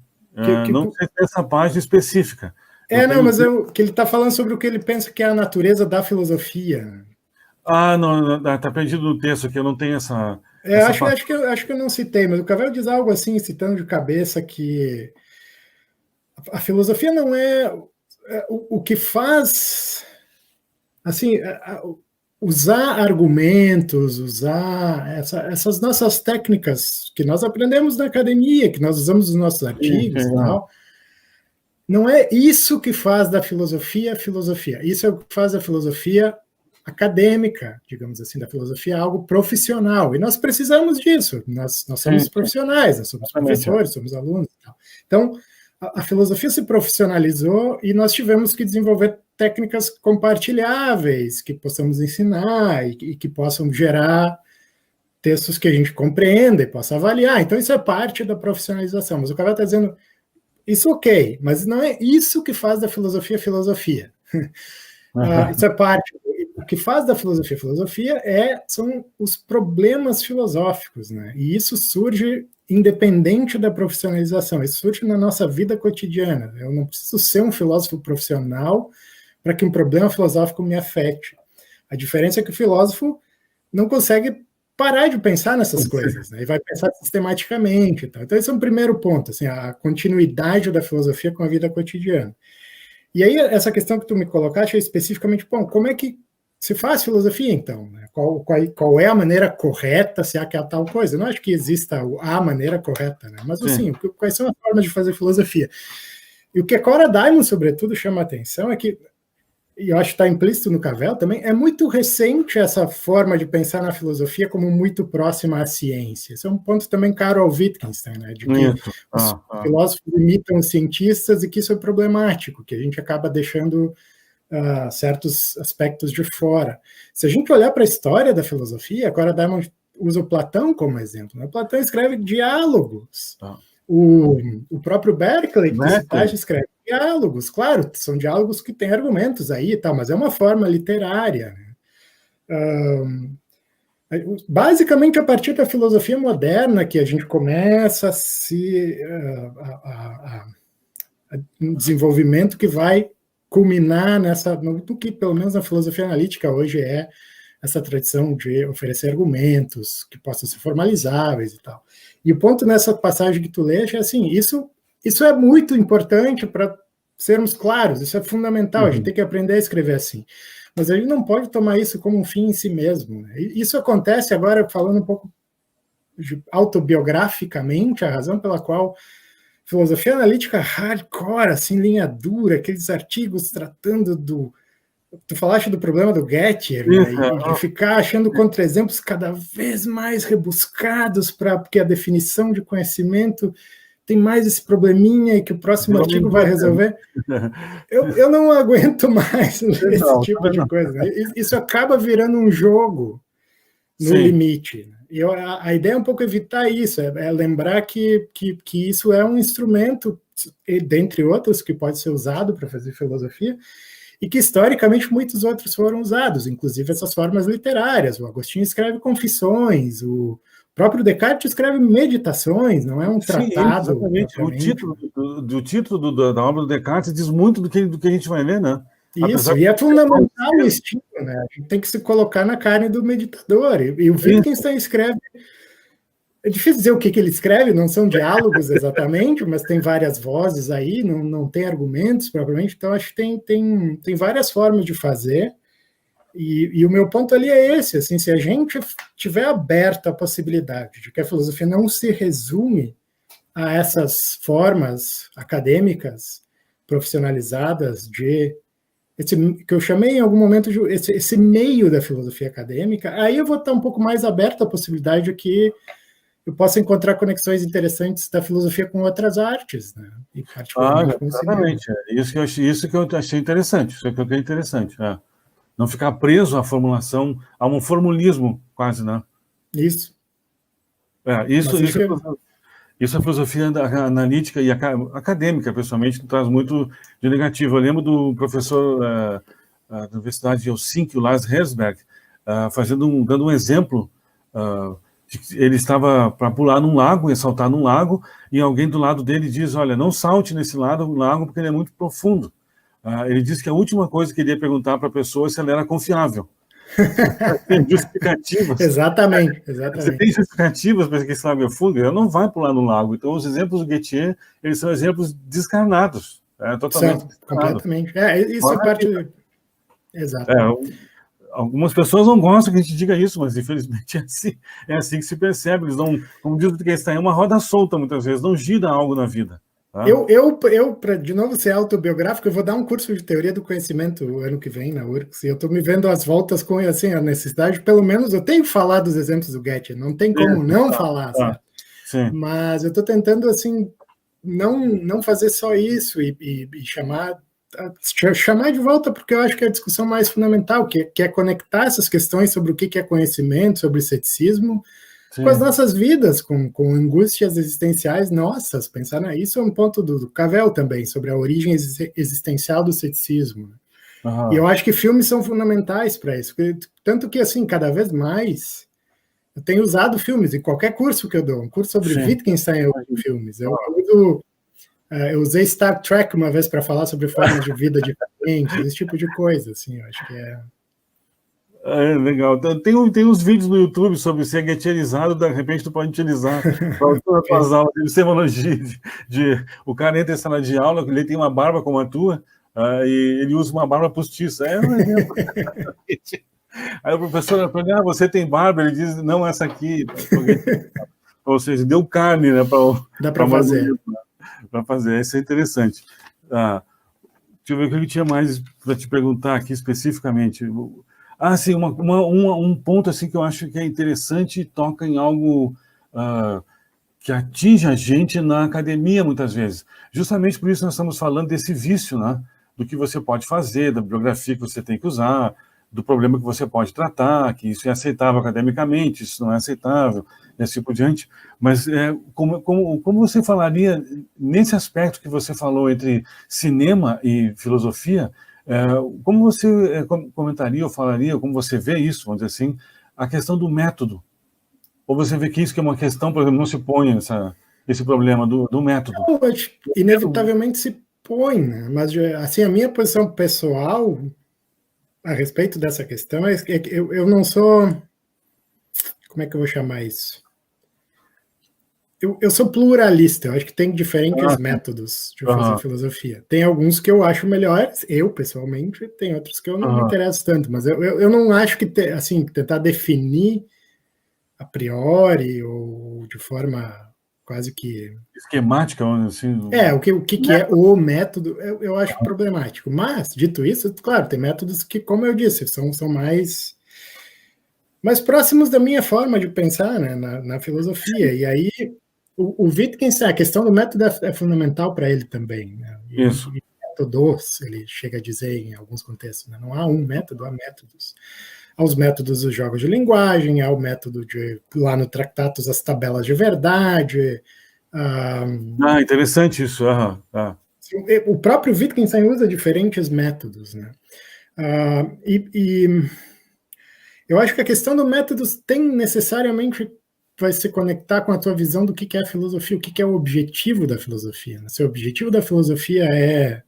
[SPEAKER 2] Não sei se é essa página específica.
[SPEAKER 1] Mas que ele está falando sobre o que ele pensa que é a natureza da filosofia.
[SPEAKER 2] Não, está perdido no texto aqui, eu não tenho essa...
[SPEAKER 1] Acho que eu não citei, mas o Cavell diz algo assim, citando de cabeça, que a filosofia não é o que faz, assim, usar argumentos, usar essas nossas técnicas que nós aprendemos na academia, que nós usamos nos nossos artigos e tal, não é isso que faz da filosofia filosofia. Isso é o que faz da filosofia acadêmica, digamos assim, da filosofia algo profissional. E nós precisamos disso. Nós somos profissionais, nós somos professores, somos alunos e tal. Então, a filosofia se profissionalizou e nós tivemos que desenvolver técnicas compartilháveis que possamos ensinar e que possam gerar textos que a gente compreenda e possa avaliar. Então, isso é parte da profissionalização. Mas o Cavell está dizendo, isso ok, mas não é isso que faz da filosofia filosofia. Isso é parte. O que faz da filosofia filosofia são os problemas filosóficos, né? E isso surge independente da profissionalização, isso surge na nossa vida cotidiana. Eu não preciso ser um filósofo profissional para que um problema filosófico me afete. A diferença é que o filósofo não consegue parar de pensar nessas coisas, né? E vai pensar sistematicamente. Tá? Então, esse é um primeiro ponto, assim, a continuidade da filosofia com a vida cotidiana. E aí, essa questão que tu me colocaste é especificamente, bom, como é que se faz filosofia, então? Né? Qual é a maneira correta, se há que há tal coisa? Eu não acho que exista a maneira correta, né? Mas, assim, quais são as formas de fazer filosofia? E o que a Cora Diamond, sobretudo, chama a atenção é que, e eu acho que está implícito no Cavell também, é muito recente essa forma de pensar na filosofia como muito próxima à ciência. Esse é um ponto também caro ao Wittgenstein, né? De que os filósofos imitam os cientistas e que isso é problemático, que a gente acaba deixando certos aspectos de fora. Se a gente olhar para a história da filosofia, a Cora Diamond usa o Platão como exemplo. Né? O Platão escreve diálogos. O próprio Berkeley, que escreve diálogos. Claro, são diálogos que têm argumentos aí e tal, mas é uma forma literária. Né? Basicamente, a partir da filosofia moderna que a gente começa um desenvolvimento que vai culminar no que, pelo menos na filosofia analítica hoje, é essa tradição de oferecer argumentos que possam ser formalizáveis e tal. E o ponto nessa passagem que tu lês é assim, isso é muito importante para sermos claros, isso é fundamental, a gente tem que aprender a escrever assim. Mas a gente não pode tomar isso como um fim em si mesmo. Né? Isso acontece agora, falando um pouco autobiograficamente, a razão pela qual filosofia analítica hardcore, assim, linha dura, aqueles artigos tratando tu falaste do problema do Gettier, né? E de ficar achando contra-exemplos cada vez mais rebuscados porque a definição de conhecimento tem mais esse probleminha e que o próximo artigo vai resolver. Eu não aguento mais esse tipo de coisa. Né? Isso acaba virando um jogo no limite. Né? E a ideia é um pouco evitar isso, é lembrar que isso é um instrumento, dentre outros, que pode ser usado para fazer filosofia, e que historicamente muitos outros foram usados, inclusive essas formas literárias. O Agostinho escreve Confissões, o próprio Descartes escreve Meditações, não é um tratado.
[SPEAKER 2] Exatamente. O título da obra do Descartes diz muito do que a gente vai ver, né?
[SPEAKER 1] Isso, e é fundamental o estilo, né? A gente tem que se colocar na carne do meditador. E o Wittgenstein escreve. É difícil dizer o que ele escreve, não são diálogos exatamente, mas tem várias vozes aí, não tem argumentos propriamente, então acho que tem várias formas de fazer. E o meu ponto ali é esse, assim, se a gente tiver aberto a possibilidade de que a filosofia não se resume a essas formas acadêmicas profissionalizadas que eu chamei em algum momento de esse meio da filosofia acadêmica, aí eu vou estar um pouco mais aberto à possibilidade de que eu possa encontrar conexões interessantes da filosofia com outras artes, né? E particularmente com o cinema.
[SPEAKER 2] Exatamente. Isso que eu achei interessante. Isso que eu achei interessante. Não ficar preso à formulação, a um formulismo quase, né?
[SPEAKER 1] Isso.
[SPEAKER 2] Isso a filosofia analítica e acadêmica, pessoalmente, traz muito de negativo. Eu lembro do professor da Universidade de Helsinki, o Lars Herzberg, dando um exemplo. Ele estava para pular num lago, ia saltar num lago, e alguém do lado dele diz, olha, não salte nesse lago porque ele é muito profundo. Ele disse que a última coisa que ele ia perguntar para a pessoa é se ela era confiável. Tem justificativas.
[SPEAKER 1] Exatamente.
[SPEAKER 2] Você tem justificativas para que esse lago é fundo, ela não vai pular no lago. Então, os exemplos do Gettier, eles são exemplos descarnados. É totalmente
[SPEAKER 1] completamente. Isso é parte... Exato.
[SPEAKER 2] Algumas pessoas não gostam que a gente diga isso, mas infelizmente é assim que se percebe. Eles não, como diz o Wittgenstein, é uma roda solta muitas vezes, não gira algo na vida. Tá?
[SPEAKER 1] Para de novo ser autobiográfico, eu vou dar um curso de teoria do conhecimento o ano que vem na URGS, e eu estou me vendo às voltas com assim, a necessidade, pelo menos eu tenho que falar dos exemplos do Goethe, não tem como não falar, certo?
[SPEAKER 2] Sim.
[SPEAKER 1] Mas eu estou tentando assim não fazer só isso e chamar de volta, porque eu acho que é a discussão mais fundamental, que é conectar essas questões sobre o que é conhecimento, sobre ceticismo, com as nossas vidas, com angústias existenciais nossas. Pensar isso é um ponto do Cavell também, sobre a origem existencial do ceticismo. E eu acho que filmes são fundamentais para isso, tanto que, assim, cada vez mais eu tenho usado filmes em qualquer curso que eu dou, um curso sobre Wittgenstein eu uso filmes. Eu usei Star Trek uma vez para falar sobre formas de vida diferentes, esse tipo de coisa, assim, eu acho que
[SPEAKER 2] é legal. Tem uns vídeos no YouTube sobre ser guetierizado, de repente tu pode utilizar para as aulas de semologia. O cara entra em sala de aula, ele tem uma barba como a tua, e ele usa uma barba postiça. É um exemplo. Aí o professor aprende, você tem barba? Ele diz, não, essa aqui. Ou seja, deu carne, né?
[SPEAKER 1] Dá para fazer.
[SPEAKER 2] Para fazer, isso é interessante. Deixa eu ver o que eu tinha mais para te perguntar aqui especificamente. Sim, um ponto assim, que eu acho que é interessante e toca em algo que atinge a gente na academia, muitas vezes. Justamente por isso nós estamos falando desse vício, né? Do que você pode fazer, da bibliografia que você tem que usar, do problema que você pode tratar, que isso é aceitável academicamente, isso não é aceitável, e assim por diante. Mas como você falaria, nesse aspecto que você falou entre cinema e filosofia, como você comentaria ou falaria, como você vê isso, vamos dizer assim, a questão do método? Ou você vê que isso que é uma questão, por exemplo, não se põe esse problema do método?
[SPEAKER 1] Inevitavelmente se põe, né? Mas assim, a minha posição pessoal a respeito dessa questão é que eu não sou... Como é que eu vou chamar isso? Eu sou pluralista, eu acho que tem diferentes métodos de fazer filosofia. Tem alguns que eu acho melhores, eu pessoalmente, tem outros que eu não me interesso tanto, mas eu não acho que assim, tentar definir a priori ou de forma quase que...
[SPEAKER 2] esquemática, assim...
[SPEAKER 1] o que é o método, eu acho problemático. Mas, dito isso, claro, tem métodos que, como eu disse, são mais próximos da minha forma de pensar, né, na filosofia. E aí, o Wittgenstein, a questão do método é fundamental para ele também. Né?
[SPEAKER 2] Isso.
[SPEAKER 1] E métodos, ele chega a dizer em alguns contextos, né? Não há um método, há métodos. Há os métodos dos jogos de linguagem, há o método lá no Tractatus, as tabelas de verdade.
[SPEAKER 2] Interessante isso.
[SPEAKER 1] O próprio Wittgenstein usa diferentes métodos, né? Eu acho que a questão do método tem necessariamente vai se conectar com a tua visão do que é a filosofia, o que é o objetivo da filosofia. Né? Se o objetivo da filosofia é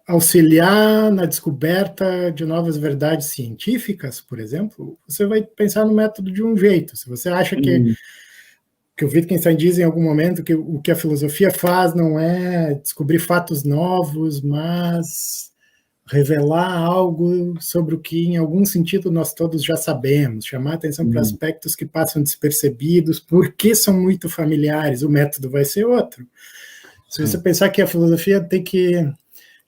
[SPEAKER 1] auxiliar na descoberta de novas verdades científicas, por exemplo, você vai pensar no método de um jeito. Se você acha que o Wittgenstein diz em algum momento que o que a filosofia faz não é descobrir fatos novos, mas revelar algo sobre o que, em algum sentido, nós todos já sabemos, chamar atenção para aspectos que passam despercebidos, porque são muito familiares, o método vai ser outro. Se você pensar que a filosofia tem que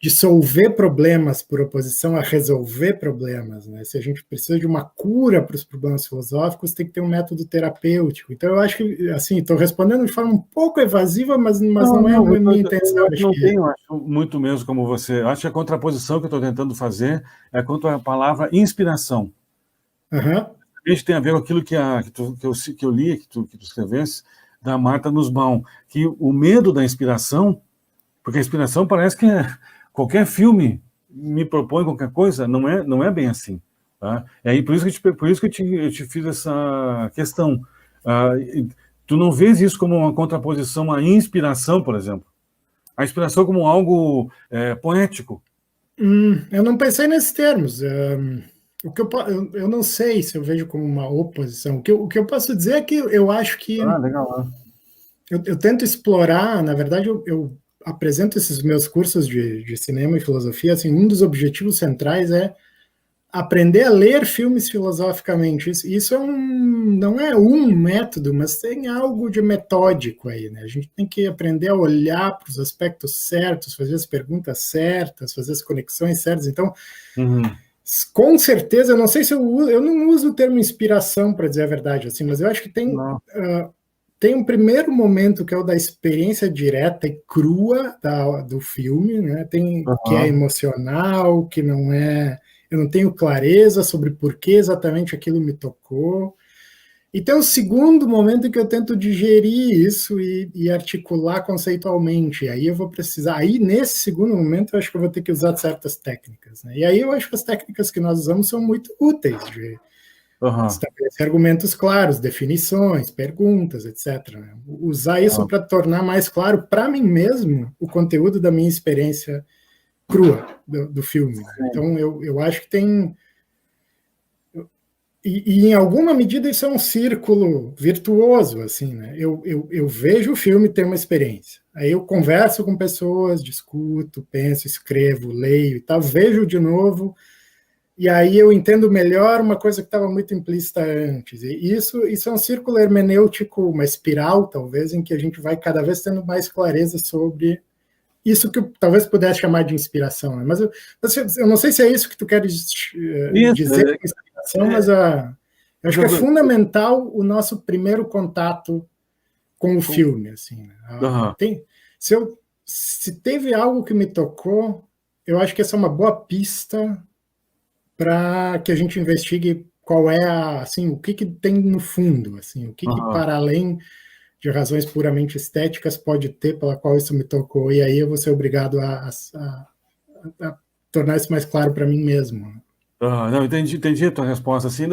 [SPEAKER 1] dissolver problemas por oposição a resolver problemas, né? Se a gente precisa de uma cura para os problemas filosóficos, tem que ter um método terapêutico. Então, eu acho que, assim, estou respondendo de forma um pouco evasiva, mas não é a minha intenção.
[SPEAKER 2] Eu acho muito mesmo como você. Acho que a contraposição que eu estou tentando fazer é contra a palavra inspiração. A gente tem a ver com aquilo que eu li, que tu escrevesse, da Martha Nussbaum, que o medo da inspiração, porque a inspiração parece que qualquer filme me propõe qualquer coisa, não é bem assim. Tá? Por isso que eu te fiz essa questão. Tu não vês isso como uma contraposição à inspiração, por exemplo? A inspiração como algo poético?
[SPEAKER 1] Eu não pensei nesses termos. Eu não sei se eu vejo como uma oposição. O que eu posso dizer é que eu acho que...
[SPEAKER 2] legal.
[SPEAKER 1] eu tento explorar, na verdade, eu apresento esses meus cursos de cinema e filosofia, assim, um dos objetivos centrais é aprender a ler filmes filosoficamente. Isso não é um método, mas tem algo de metódico aí, né? A gente tem que aprender a olhar para os aspectos certos, fazer as perguntas certas, fazer as conexões certas. Então, com certeza, eu não sei se eu não uso o termo inspiração para dizer a verdade, assim, mas eu acho que tem um primeiro momento que é o da experiência direta e crua do filme, né? Que é emocional, que não é. Eu não tenho clareza sobre por que exatamente aquilo me tocou. E tem um segundo momento em que eu tento digerir isso e articular conceitualmente. Aí eu vou precisar. Aí, nesse segundo momento, eu acho que eu vou ter que usar certas técnicas, né? E aí eu acho que as técnicas que nós usamos são muito úteis de estabelecer argumentos claros, definições, perguntas, etc. Né? Usar isso para tornar mais claro para mim mesmo o conteúdo da minha experiência crua do filme. Né? Então, eu acho que tem... E em alguma medida isso é um círculo virtuoso, assim, né? Eu vejo o filme, tenho uma experiência. Aí eu converso com pessoas, discuto, penso, escrevo, leio e tal, vejo de novo, e aí eu entendo melhor uma coisa que estava muito implícita antes. E isso é um círculo hermenêutico, uma espiral, talvez, em que a gente vai cada vez tendo mais clareza sobre isso que eu talvez pudesse chamar de inspiração. Né? Mas eu não sei se é isso que tu queres dizer com inspiração, mas eu acho que é fundamental o nosso primeiro contato com o filme. Assim, né? Se teve algo que me tocou, eu acho que essa é uma boa pista para que a gente investigue qual é o que tem no fundo, assim, o que para além de razões puramente estéticas pode ter pela qual isso me tocou, e aí eu vou ser obrigado a tornar isso mais claro para mim mesmo.
[SPEAKER 2] Não, entendi a tua resposta. Assim,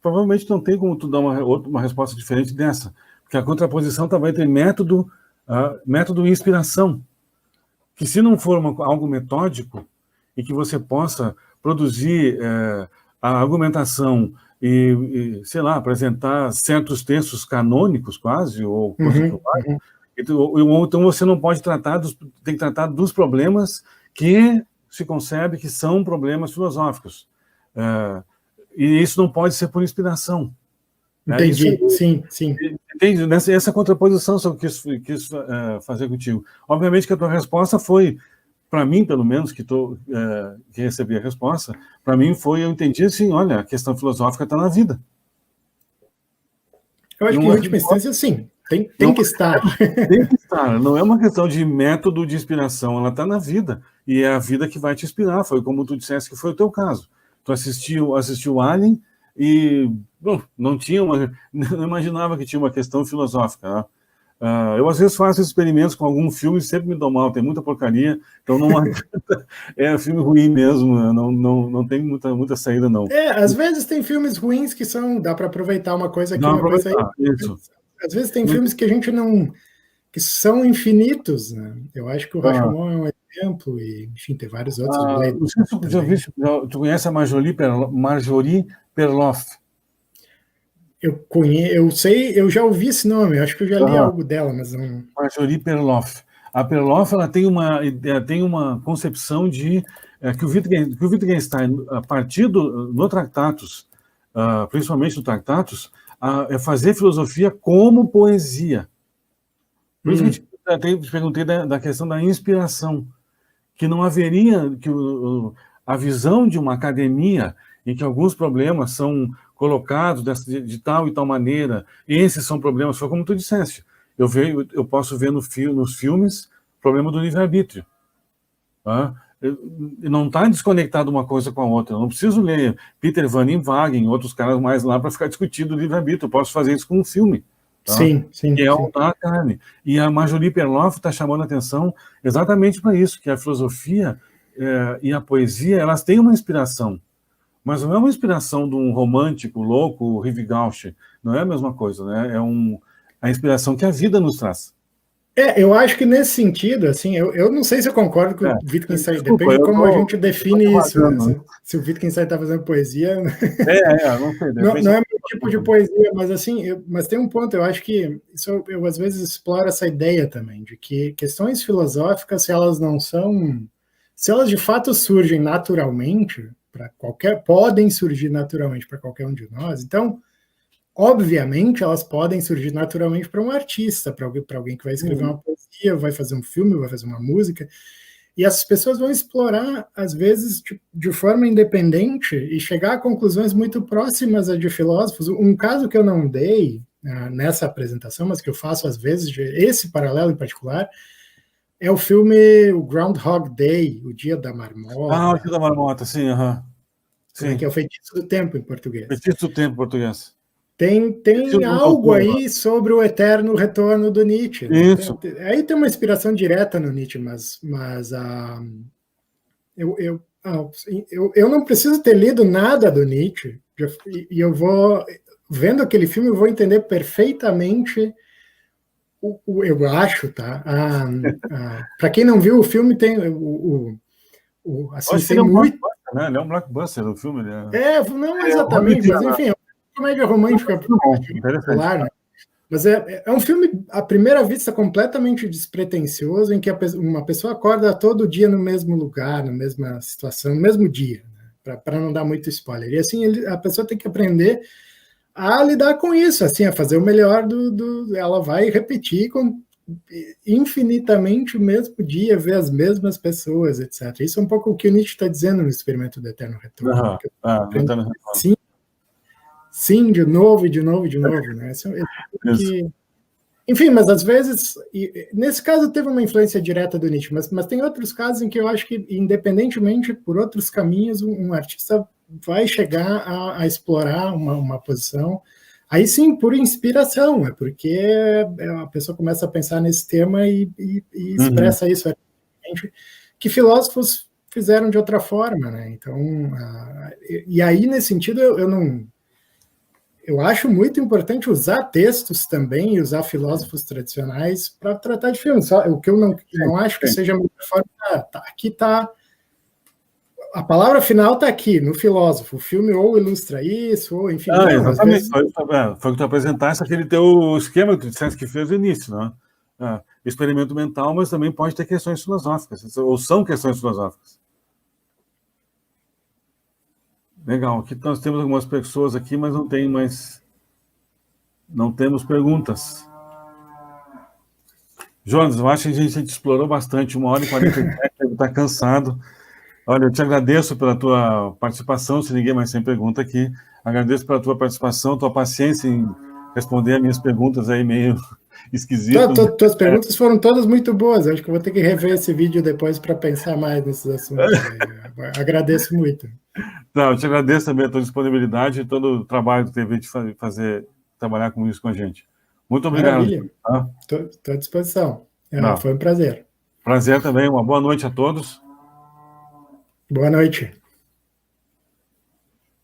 [SPEAKER 2] provavelmente não tem como tu dar uma resposta diferente dessa, porque a contraposição estava entre método e inspiração, que se não for algo metódico e que você possa produzir a argumentação sei lá, apresentar certos textos canônicos quase, ou conceituais, então você não pode tem que tratar dos problemas que se concebe que são problemas filosóficos. E isso não pode ser por inspiração.
[SPEAKER 1] Entendi, sim.
[SPEAKER 2] Entende? Essa contraposição que eu quis fazer contigo. Obviamente que a tua resposta foi, para mim, pelo menos, que recebi a resposta, para mim eu entendi assim, olha, a questão filosófica está na vida.
[SPEAKER 1] Eu acho que, em última instância, sim, tem que estar.
[SPEAKER 2] Tem que estar, não é uma questão de método de inspiração, ela está na vida, e é a vida que vai te inspirar, foi como tu disseste que foi o teu caso. Tu assistiu Alien e não imaginava que tinha uma questão filosófica, né? Eu, às vezes, faço experimentos com algum filme e sempre me dou mal, tem muita porcaria, então não adianta. É filme ruim mesmo, não tem muita saída, não.
[SPEAKER 1] Às vezes tem filmes ruins que dá para aproveitar uma coisa aqui, uma coisa aí.
[SPEAKER 2] Isso.
[SPEAKER 1] Às vezes tem filmes que a gente que são infinitos, né? Eu acho que o Rashomon é um exemplo, e, enfim, tem vários outros.
[SPEAKER 2] Não sei se tu já viu, tu conhece a Marjorie Perloff?
[SPEAKER 1] Eu já ouvi esse nome, acho que eu já li algo dela, mas não...
[SPEAKER 2] Marjorie Perloff. A Perloff, ela tem uma concepção de que o Wittgenstein, a partir no Tractatus, principalmente no Tractatus, é fazer filosofia como poesia. Por isso que eu te perguntei da questão da inspiração, que não haveria a visão de uma academia em que alguns problemas são colocados de tal e tal maneira, esses são problemas, foi como tu disseste. Eu posso ver nos filmes o problema do livre-arbítrio. Não está desconectado uma coisa com a outra. Eu não preciso ler Peter Van Inwagen e outros caras mais lá para ficar discutindo o livre-arbítrio. Eu posso fazer isso com um filme.
[SPEAKER 1] Sim.
[SPEAKER 2] Que é a carne. E a Marjorie Perloff está chamando a atenção exatamente para isso, que a filosofia e a poesia, elas têm uma inspiração. Mas não é uma inspiração de um romântico, louco, Rivigalche. Não é a mesma coisa, né? É a inspiração que a vida nos traz.
[SPEAKER 1] Eu acho que nesse sentido, assim, eu não sei se eu concordo com o Wittgenstein, depende de como a gente define isso. Né? Se o Wittgenstein está fazendo poesia...
[SPEAKER 2] não sei.
[SPEAKER 1] Não é meu tipo tipo de poesia, mas assim, mas tem um ponto, eu acho que eu às vezes exploro essa ideia também, de que questões filosóficas, se elas de fato surgem naturalmente, podem surgir naturalmente para qualquer um de nós, então, obviamente, elas podem surgir naturalmente para um artista, para alguém que vai escrever uma poesia, vai fazer um filme, vai fazer uma música. E essas pessoas vão explorar, às vezes, de forma independente e chegar a conclusões muito próximas a de filósofos. Um caso que eu não dei nessa apresentação, mas que eu faço às vezes, esse paralelo em particular, é o filme o Groundhog Day, O Dia da Marmota.
[SPEAKER 2] Ah, O Dia da Marmota, sim, sim.
[SPEAKER 1] Que é o Feitiço do Tempo em português.
[SPEAKER 2] Feitiço do Tempo em português.
[SPEAKER 1] Tem algo aí sobre o eterno retorno do Nietzsche.
[SPEAKER 2] Isso.
[SPEAKER 1] Aí tem uma inspiração direta no Nietzsche, mas eu não preciso ter lido nada do Nietzsche, e eu vou, vendo aquele filme, eu vou entender perfeitamente, eu acho, tá? Para quem não viu o filme, tem assim,
[SPEAKER 2] Acho que ele é um blockbuster, né? Ele é um blockbuster do filme.
[SPEAKER 1] Não exatamente, mas enfim, é uma comédia romântica popular, né? Mas é um filme, à primeira vista, completamente despretensioso, em que uma pessoa acorda todo dia no mesmo lugar, na mesma situação, no mesmo dia, né? Para não dar muito spoiler. E assim, a pessoa tem que aprender a lidar com isso, assim, a fazer o melhor ela vai repetir infinitamente o mesmo dia, ver as mesmas pessoas, etc. Isso é um pouco o que o Nietzsche está dizendo no Experimento do Eterno Retorno. Sim, de novo, e de novo, e de novo, né? Enfim, mas às vezes, nesse caso teve uma influência direta do Nietzsche, mas tem outros casos em que eu acho que, independentemente, por outros caminhos, um artista vai chegar a explorar uma posição, aí sim, por inspiração, porque a pessoa começa a pensar nesse tema e expressa isso artisticamente, que filósofos fizeram de outra forma, né? Então, e aí, nesse sentido, eu acho muito importante usar textos também, usar filósofos tradicionais para tratar de filmes. O que eu não acho que seja a melhor forma, aqui está. A palavra final está aqui, no filósofo. O filme ou ilustra isso, ou enfim.
[SPEAKER 2] Exatamente. Foi o que tu apresentaste, aquele teu esquema que tu disseste que fez no início, né? Experimento mental, mas também pode ter questões filosóficas, ou são questões filosóficas. Legal, aqui nós temos algumas pessoas aqui, mas não temos perguntas. Jonas, eu acho que a gente explorou bastante, 1h47, está cansado. Olha, eu te agradeço pela tua participação, se ninguém mais tem pergunta aqui. Agradeço pela tua participação, tua paciência em responder as minhas perguntas aí meio esquisitas.
[SPEAKER 1] Tuas perguntas foram todas muito boas, acho que eu vou ter que rever esse vídeo depois para pensar mais nesses assuntos. Agradeço muito.
[SPEAKER 2] Não, eu te agradeço também a tua disponibilidade e todo o trabalho que teve de trabalhar com isso com a gente. Muito obrigado.
[SPEAKER 1] Maravilha. Estou à disposição. Foi um prazer.
[SPEAKER 2] Prazer também. Uma boa noite a todos.
[SPEAKER 1] Boa noite.